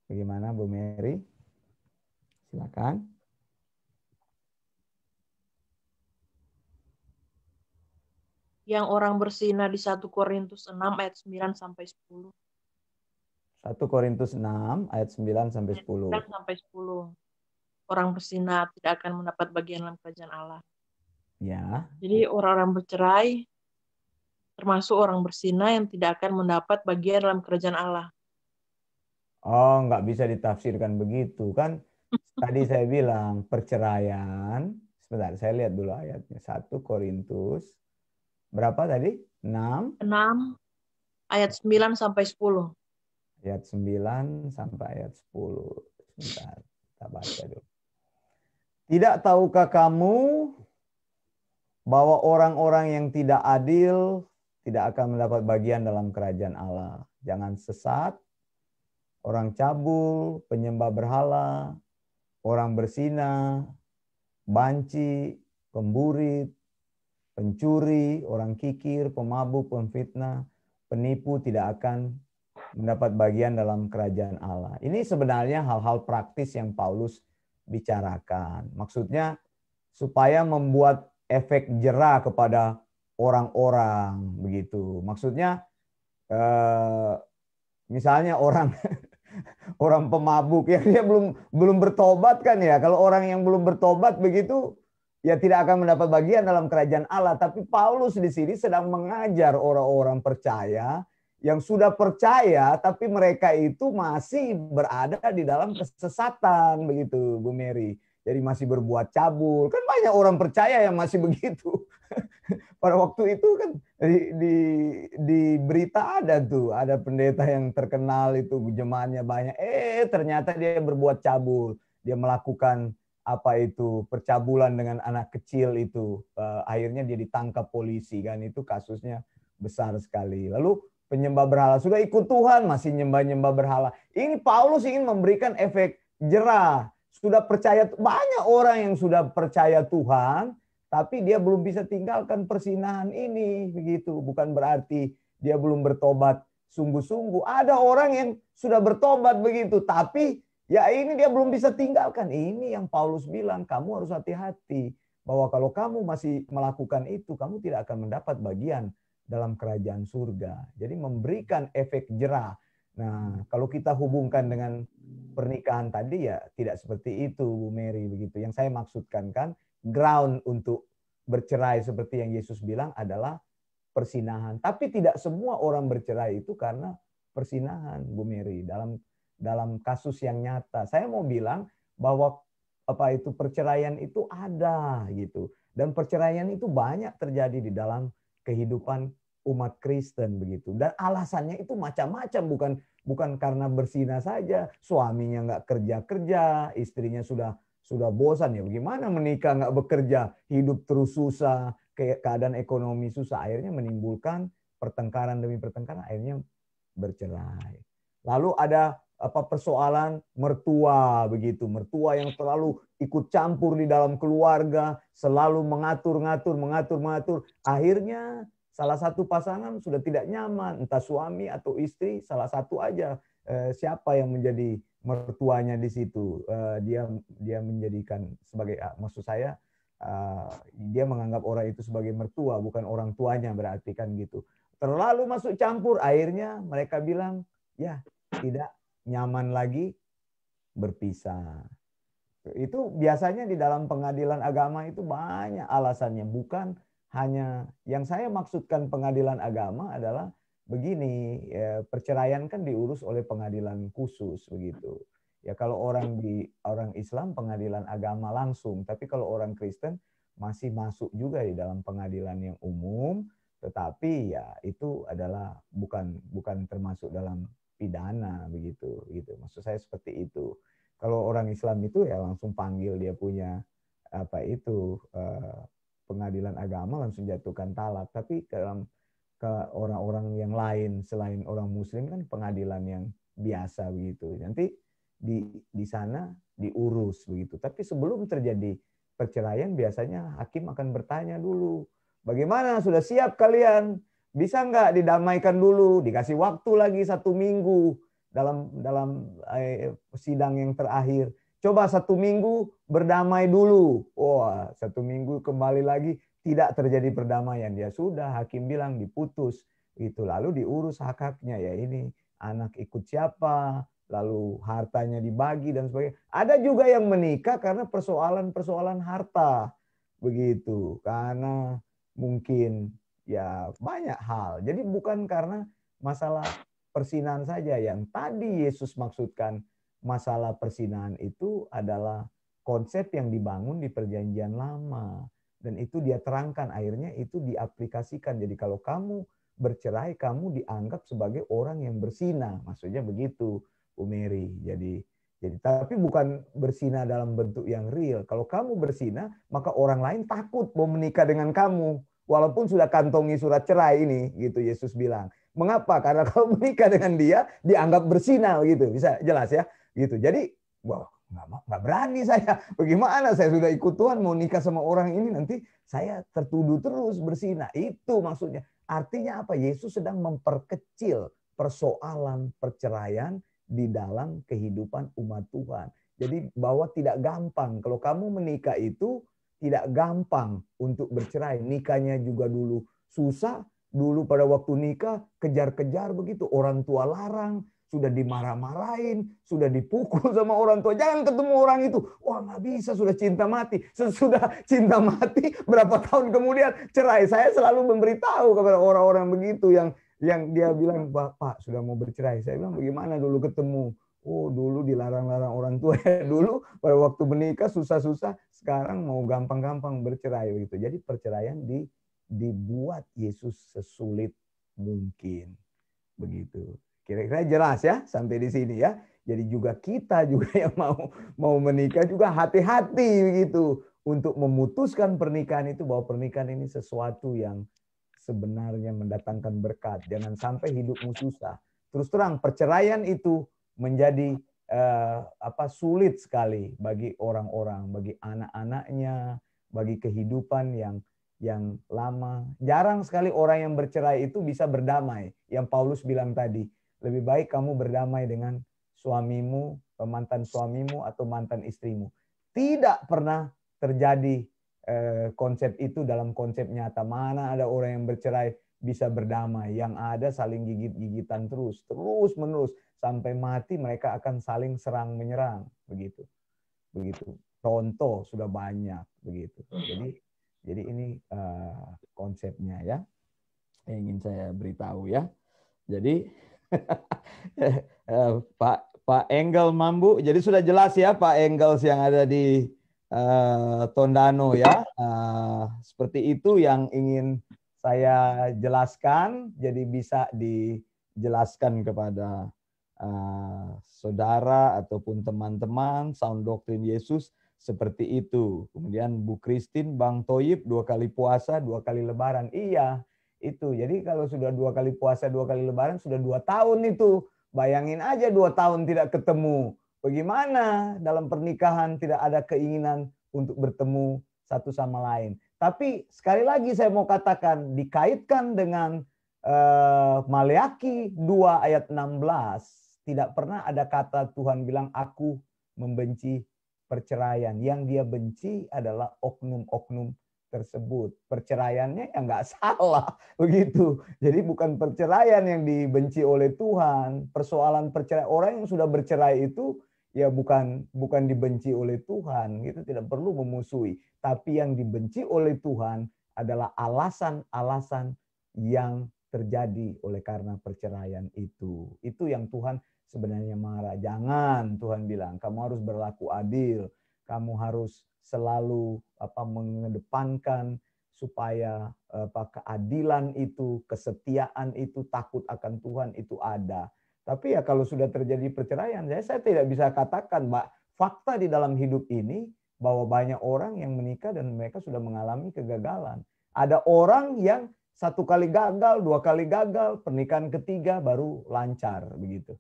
Bagaimana Bu Mary? Silakan. Yang orang bersinah di 1 Korintus 6 ayat 9 sampai 10. 1 Korintus 6 ayat 9 sampai 10. 9 sampai 10. Orang bersinah tidak akan mendapat bagian dalam kerajaan Allah. Ya. Jadi orang-orang bercerai termasuk orang bersinah yang tidak akan mendapat bagian dalam kerajaan Allah. Oh, nggak bisa ditafsirkan begitu kan? Tadi saya bilang perceraian. Sebentar, saya lihat dulu ayatnya. 1 Korintus berapa tadi? 6 ayat 9 sampai 10. Ayat 9 sampai ayat 10. Sebentar, kita baca dulu. Tidak tahukah kamu bahwa orang-orang yang tidak adil tidak akan mendapat bagian dalam kerajaan Allah? Jangan sesat, orang cabul, penyembah berhala, orang bersinah, banci, pemburit, pencuri, orang kikir, pemabuk, pemfitnah, penipu tidak akan mendapat bagian dalam kerajaan Allah. Ini sebenarnya hal-hal praktis yang Paulus bicarakan. Maksudnya supaya membuat efek jera kepada orang-orang begitu. Maksudnya misalnya orang orang pemabuk ya, dia belum bertobat kan ya. Kalau orang yang belum bertobat begitu ya tidak akan mendapat bagian dalam kerajaan Allah. Tapi Paulus di sini sedang mengajar orang-orang percaya yang sudah percaya, tapi mereka itu masih berada di dalam kesesatan begitu, Bu Mary. Jadi masih berbuat cabul. Kan banyak orang percaya yang masih begitu. Pada waktu itu kan di berita ada tuh, ada pendeta yang terkenal itu jemaatnya banyak. Ternyata dia berbuat cabul. Dia melakukan apa itu percabulan dengan anak kecil itu. Akhirnya dia ditangkap polisi kan, itu kasusnya besar sekali. Lalu penyembah berhala sudah ikut Tuhan masih nyembah-nyembah berhala. Ini Paulus ingin memberikan efek jerah. Sudah percaya, banyak orang yang sudah percaya Tuhan, tapi dia belum bisa tinggalkan persinahan ini begitu. Bukan berarti dia belum bertobat sungguh-sungguh. Ada orang yang sudah bertobat begitu, tapi ya ini dia belum bisa tinggalkan. Ini yang Paulus bilang, kamu harus hati-hati bahwa kalau kamu masih melakukan itu, kamu tidak akan mendapat bagian dalam kerajaan surga. Jadi memberikan efek jerah. Nah, kalau kita hubungkan dengan pernikahan tadi ya tidak seperti itu, Bu Mary begitu. Yang saya maksudkan kan ground untuk bercerai seperti yang Yesus bilang adalah persinahan. Tapi tidak semua orang bercerai itu karena persinahan, Bu Mary. Dalam kasus yang nyata, saya mau bilang bahwa apa itu perceraian itu ada gitu. Dan perceraian itu banyak terjadi di dalam kehidupan umat Kristen begitu. Dan alasannya itu macam-macam, bukan karena berzina saja. Suaminya nggak kerja-kerja, istrinya sudah bosan ya. Bagaimana menikah nggak bekerja, hidup terus susah, keadaan ekonomi susah, akhirnya menimbulkan pertengkaran demi pertengkaran, akhirnya bercerai. Lalu ada persoalan mertua begitu, mertua yang terlalu ikut campur di dalam keluarga, selalu mengatur, akhirnya salah satu pasangan sudah tidak nyaman, entah suami atau istri, salah satu aja siapa yang menjadi mertuanya di situ. Dia menjadikan sebagai, maksud saya dia menganggap orang itu sebagai mertua, bukan orang tuanya, berarti kan gitu. Terlalu masuk campur, akhirnya mereka bilang ya tidak nyaman lagi, berpisah. Itu biasanya di dalam pengadilan agama itu banyak alasannya, bukan hanya yang saya maksudkan pengadilan agama adalah begini, perceraian kan diurus oleh pengadilan khusus begitu. Ya kalau orang Islam pengadilan agama langsung, tapi kalau orang Kristen masih masuk juga di dalam pengadilan yang umum, tetapi ya itu adalah bukan termasuk dalam pidana begitu. Maksud saya seperti itu. Kalau orang Islam itu ya langsung panggil, dia punya apa itu pengadilan agama, langsung jatuhkan talak. Tapi ke orang-orang yang lain selain orang Muslim kan pengadilan yang biasa begitu. Nanti di sana diurus begitu. Tapi sebelum terjadi perceraian biasanya hakim akan bertanya dulu, bagaimana, sudah siap kalian? Bisa nggak didamaikan dulu? Dikasih waktu lagi 1 minggu dalam sidang yang terakhir. Coba 1 minggu berdamai dulu. Wah, 1 minggu kembali lagi tidak terjadi perdamaian. Ya sudah, hakim bilang diputus. Itu lalu diurus hak-haknya, ya ini anak ikut siapa, lalu hartanya dibagi dan sebagainya. Ada juga yang menikah karena persoalan harta. Begitu. Karena mungkin ya banyak hal. Jadi bukan karena masalah persinahan saja. Yang tadi Yesus maksudkan masalah persinahan itu adalah konsep yang dibangun di Perjanjian Lama. Dan itu dia terangkan, akhirnya itu diaplikasikan. Jadi kalau kamu bercerai, kamu dianggap sebagai orang yang berzina. Maksudnya begitu, Bu Mary. Jadi tapi bukan berzina dalam bentuk yang real. Kalau kamu berzina, maka orang lain takut mau menikah dengan kamu. Walaupun sudah kantongi surat cerai ini, gitu Yesus bilang. Mengapa? Karena kalau menikah dengan dia, dianggap berzina, gitu. Bisa jelas ya? Gitu. Jadi, wah, nggak berani saya. Bagaimana saya sudah ikut Tuhan mau nikah sama orang ini, nanti saya tertuduh terus berzina. Itu maksudnya. Artinya apa? Yesus sedang memperkecil persoalan perceraian di dalam kehidupan umat Tuhan. Jadi bahwa tidak gampang. Kalau kamu menikah itu tidak gampang untuk bercerai. Nikahnya juga dulu susah. Dulu pada waktu nikah kejar-kejar begitu. Orang tua larang. Sudah dimarah-marahin, sudah dipukul sama orang tua. Jangan ketemu orang itu. Wah, nggak bisa, sudah cinta mati. Sesudah cinta mati, berapa tahun kemudian cerai. Saya selalu memberitahu kepada orang-orang begitu yang Yang dia bilang, Pak sudah mau bercerai. Saya bilang, bagaimana dulu ketemu? Oh, dulu dilarang-larang orang tua. Dulu pada waktu menikah susah-susah, sekarang mau gampang-gampang bercerai begitu. Jadi perceraian dibuat Yesus sesulit mungkin. Begitu. Kira-kira jelas ya sampai di sini ya. Jadi juga kita juga yang mau menikah juga hati-hati begitu untuk memutuskan pernikahan itu, bahwa pernikahan ini sesuatu yang sebenarnya mendatangkan berkat. Jangan sampai hidupmu susah. Terus terang perceraian itu menjadi sulit sekali bagi orang-orang, bagi anak-anaknya, bagi kehidupan yang lama. Jarang sekali orang yang bercerai itu bisa berdamai. Yang Paulus bilang tadi, lebih baik kamu berdamai dengan suamimu, mantan suamimu atau mantan istrimu. Tidak pernah terjadi konsep itu dalam konsep nyata. Mana ada orang yang bercerai bisa berdamai. Yang ada saling gigit-gigitan terus menerus sampai mati. Mereka akan saling serang menyerang begitu. Contoh sudah banyak begitu. Jadi ini konsepnya ya, yang ingin saya beritahu ya. Jadi Pak Engel Mambu, jadi sudah jelas ya Pak Engels yang ada di Tondano ya. Seperti itu yang ingin saya jelaskan. Jadi bisa dijelaskan kepada saudara ataupun teman-teman Sound Doctrine Yesus seperti itu. Kemudian Bu Christine, Bang Toyib 2 kali puasa, 2 kali lebaran. Iya, itu. Jadi kalau sudah 2 kali puasa, 2 kali lebaran, sudah 2 tahun itu. Bayangin aja 2 tahun tidak ketemu. Bagaimana dalam pernikahan tidak ada keinginan untuk bertemu satu sama lain. Tapi sekali lagi saya mau katakan, dikaitkan dengan Maleakhi 2 ayat 16. Tidak pernah ada kata Tuhan bilang, aku membenci perceraian. Yang dia benci adalah oknum-oknum tersebut. Perceraiannya ya nggak salah begitu. Jadi bukan perceraian yang dibenci oleh Tuhan. Persoalan perceraian, orang yang sudah bercerai itu ya bukan dibenci oleh Tuhan. Itu tidak perlu memusuhi. Tapi yang dibenci oleh Tuhan adalah alasan-alasan yang terjadi oleh karena perceraian itu. Itu yang Tuhan sebenarnya marah. Jangan, Tuhan bilang, kamu harus berlaku adil. Kamu harus selalu mengedepankan supaya keadilan itu, kesetiaan itu, takut akan Tuhan itu ada. Tapi ya kalau sudah terjadi perceraian, saya tidak bisa katakan, Mbak, fakta di dalam hidup ini bahwa banyak orang yang menikah dan mereka sudah mengalami kegagalan. Ada orang yang 1 kali gagal, 2 kali gagal, pernikahan ketiga baru lancar begitu.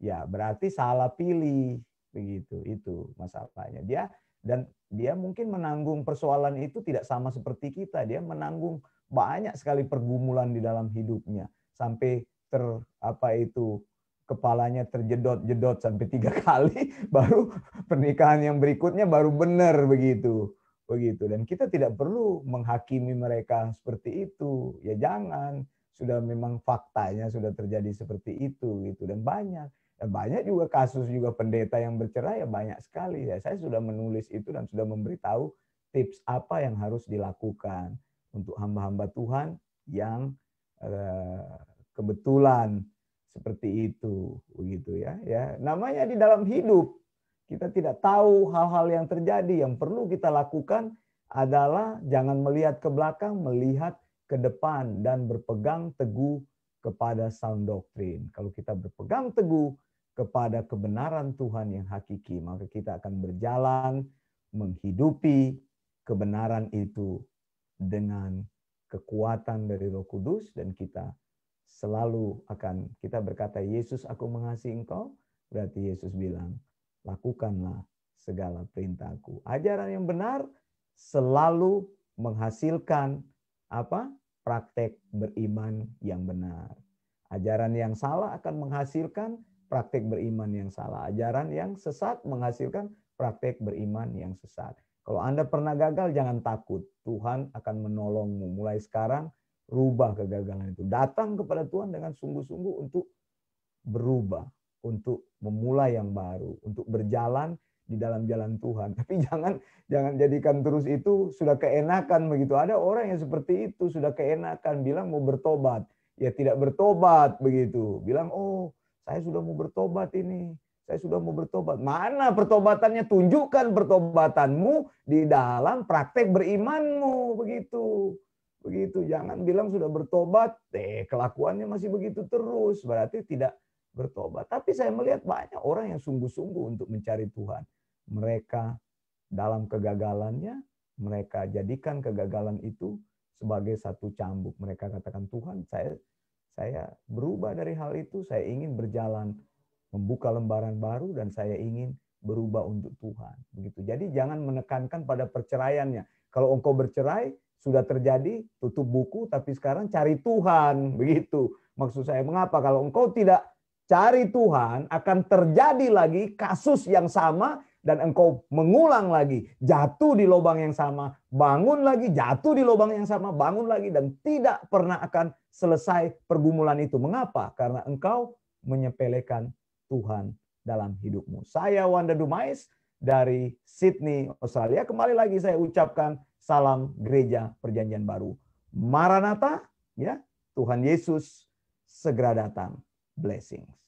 Ya, berarti salah pilih begitu. Itu masalahnya. Dia mungkin menanggung persoalan itu tidak sama seperti kita. Dia menanggung banyak sekali pergumulan di dalam hidupnya sampai kepalanya terjedot-jedot sampai 3 kali, baru pernikahan yang berikutnya baru benar begitu. Dan kita tidak perlu menghakimi mereka seperti itu. Ya jangan, sudah memang faktanya sudah terjadi seperti itu gitu. Dan banyak juga kasus juga pendeta yang bercerai, ya banyak sekali. Ya saya sudah menulis itu dan sudah memberitahu tips apa yang harus dilakukan untuk hamba-hamba Tuhan yang kebetulan seperti itu begitu ya. Namanya di dalam hidup kita tidak tahu hal-hal yang terjadi. Yang perlu kita lakukan adalah jangan melihat ke belakang, melihat ke depan dan berpegang teguh kepada sound doctrine. Kalau kita berpegang teguh kepada kebenaran Tuhan yang hakiki, maka kita akan berjalan menghidupi kebenaran itu dengan kekuatan dari Roh Kudus, dan kita selalu kita berkata, Yesus, aku mengasihi engkau, berarti Yesus bilang, lakukanlah segala perintahku. Ajaran yang benar selalu menghasilkan praktek beriman yang benar. Ajaran yang salah akan menghasilkan praktek beriman yang salah. Ajaran yang sesat menghasilkan praktek beriman yang sesat. Kalau Anda pernah gagal, jangan takut. Tuhan akan menolongmu. Mulai sekarang, rubah kegagalan itu. Datang kepada Tuhan dengan sungguh-sungguh untuk berubah, untuk memulai yang baru, untuk berjalan di dalam jalan Tuhan. Tapi jangan jadikan terus itu sudah keenakan begitu. Ada orang yang seperti itu, sudah keenakan, bilang mau bertobat. ya tidak bertobat begitu. Bilang, oh saya sudah mau bertobat ini. Saya sudah mau bertobat. Mana pertobatannya? Tunjukkan pertobatanmu di dalam praktek berimanmu. Begitu. Begitu. Jangan bilang sudah bertobat, kelakuannya masih begitu terus. Berarti tidak bertobat. Tapi saya melihat banyak orang yang sungguh-sungguh untuk mencari Tuhan. Mereka dalam kegagalannya, mereka jadikan kegagalan itu sebagai satu cambuk. Mereka katakan, Tuhan, saya berubah dari hal itu, saya ingin berjalan, membuka lembaran baru, dan saya ingin berubah untuk Tuhan. Begitu. Jadi jangan menekankan pada perceraiannya. Kalau engkau bercerai, sudah terjadi, tutup buku, tapi sekarang cari Tuhan. Begitu. Maksud saya, mengapa? Kalau engkau tidak cari Tuhan, akan terjadi lagi kasus yang sama, dan engkau mengulang lagi, jatuh di lubang yang sama, bangun lagi, jatuh di lubang yang sama, bangun lagi, dan tidak pernah akan selesai pergumulan itu. Mengapa? Karena engkau menyepelekan Tuhan dalam hidupmu. Saya Wanda Dumais dari Sydney, Australia. Kembali lagi saya ucapkan salam Gereja Perjanjian Baru. Maranatha, ya, Tuhan Yesus segera datang. Blessings.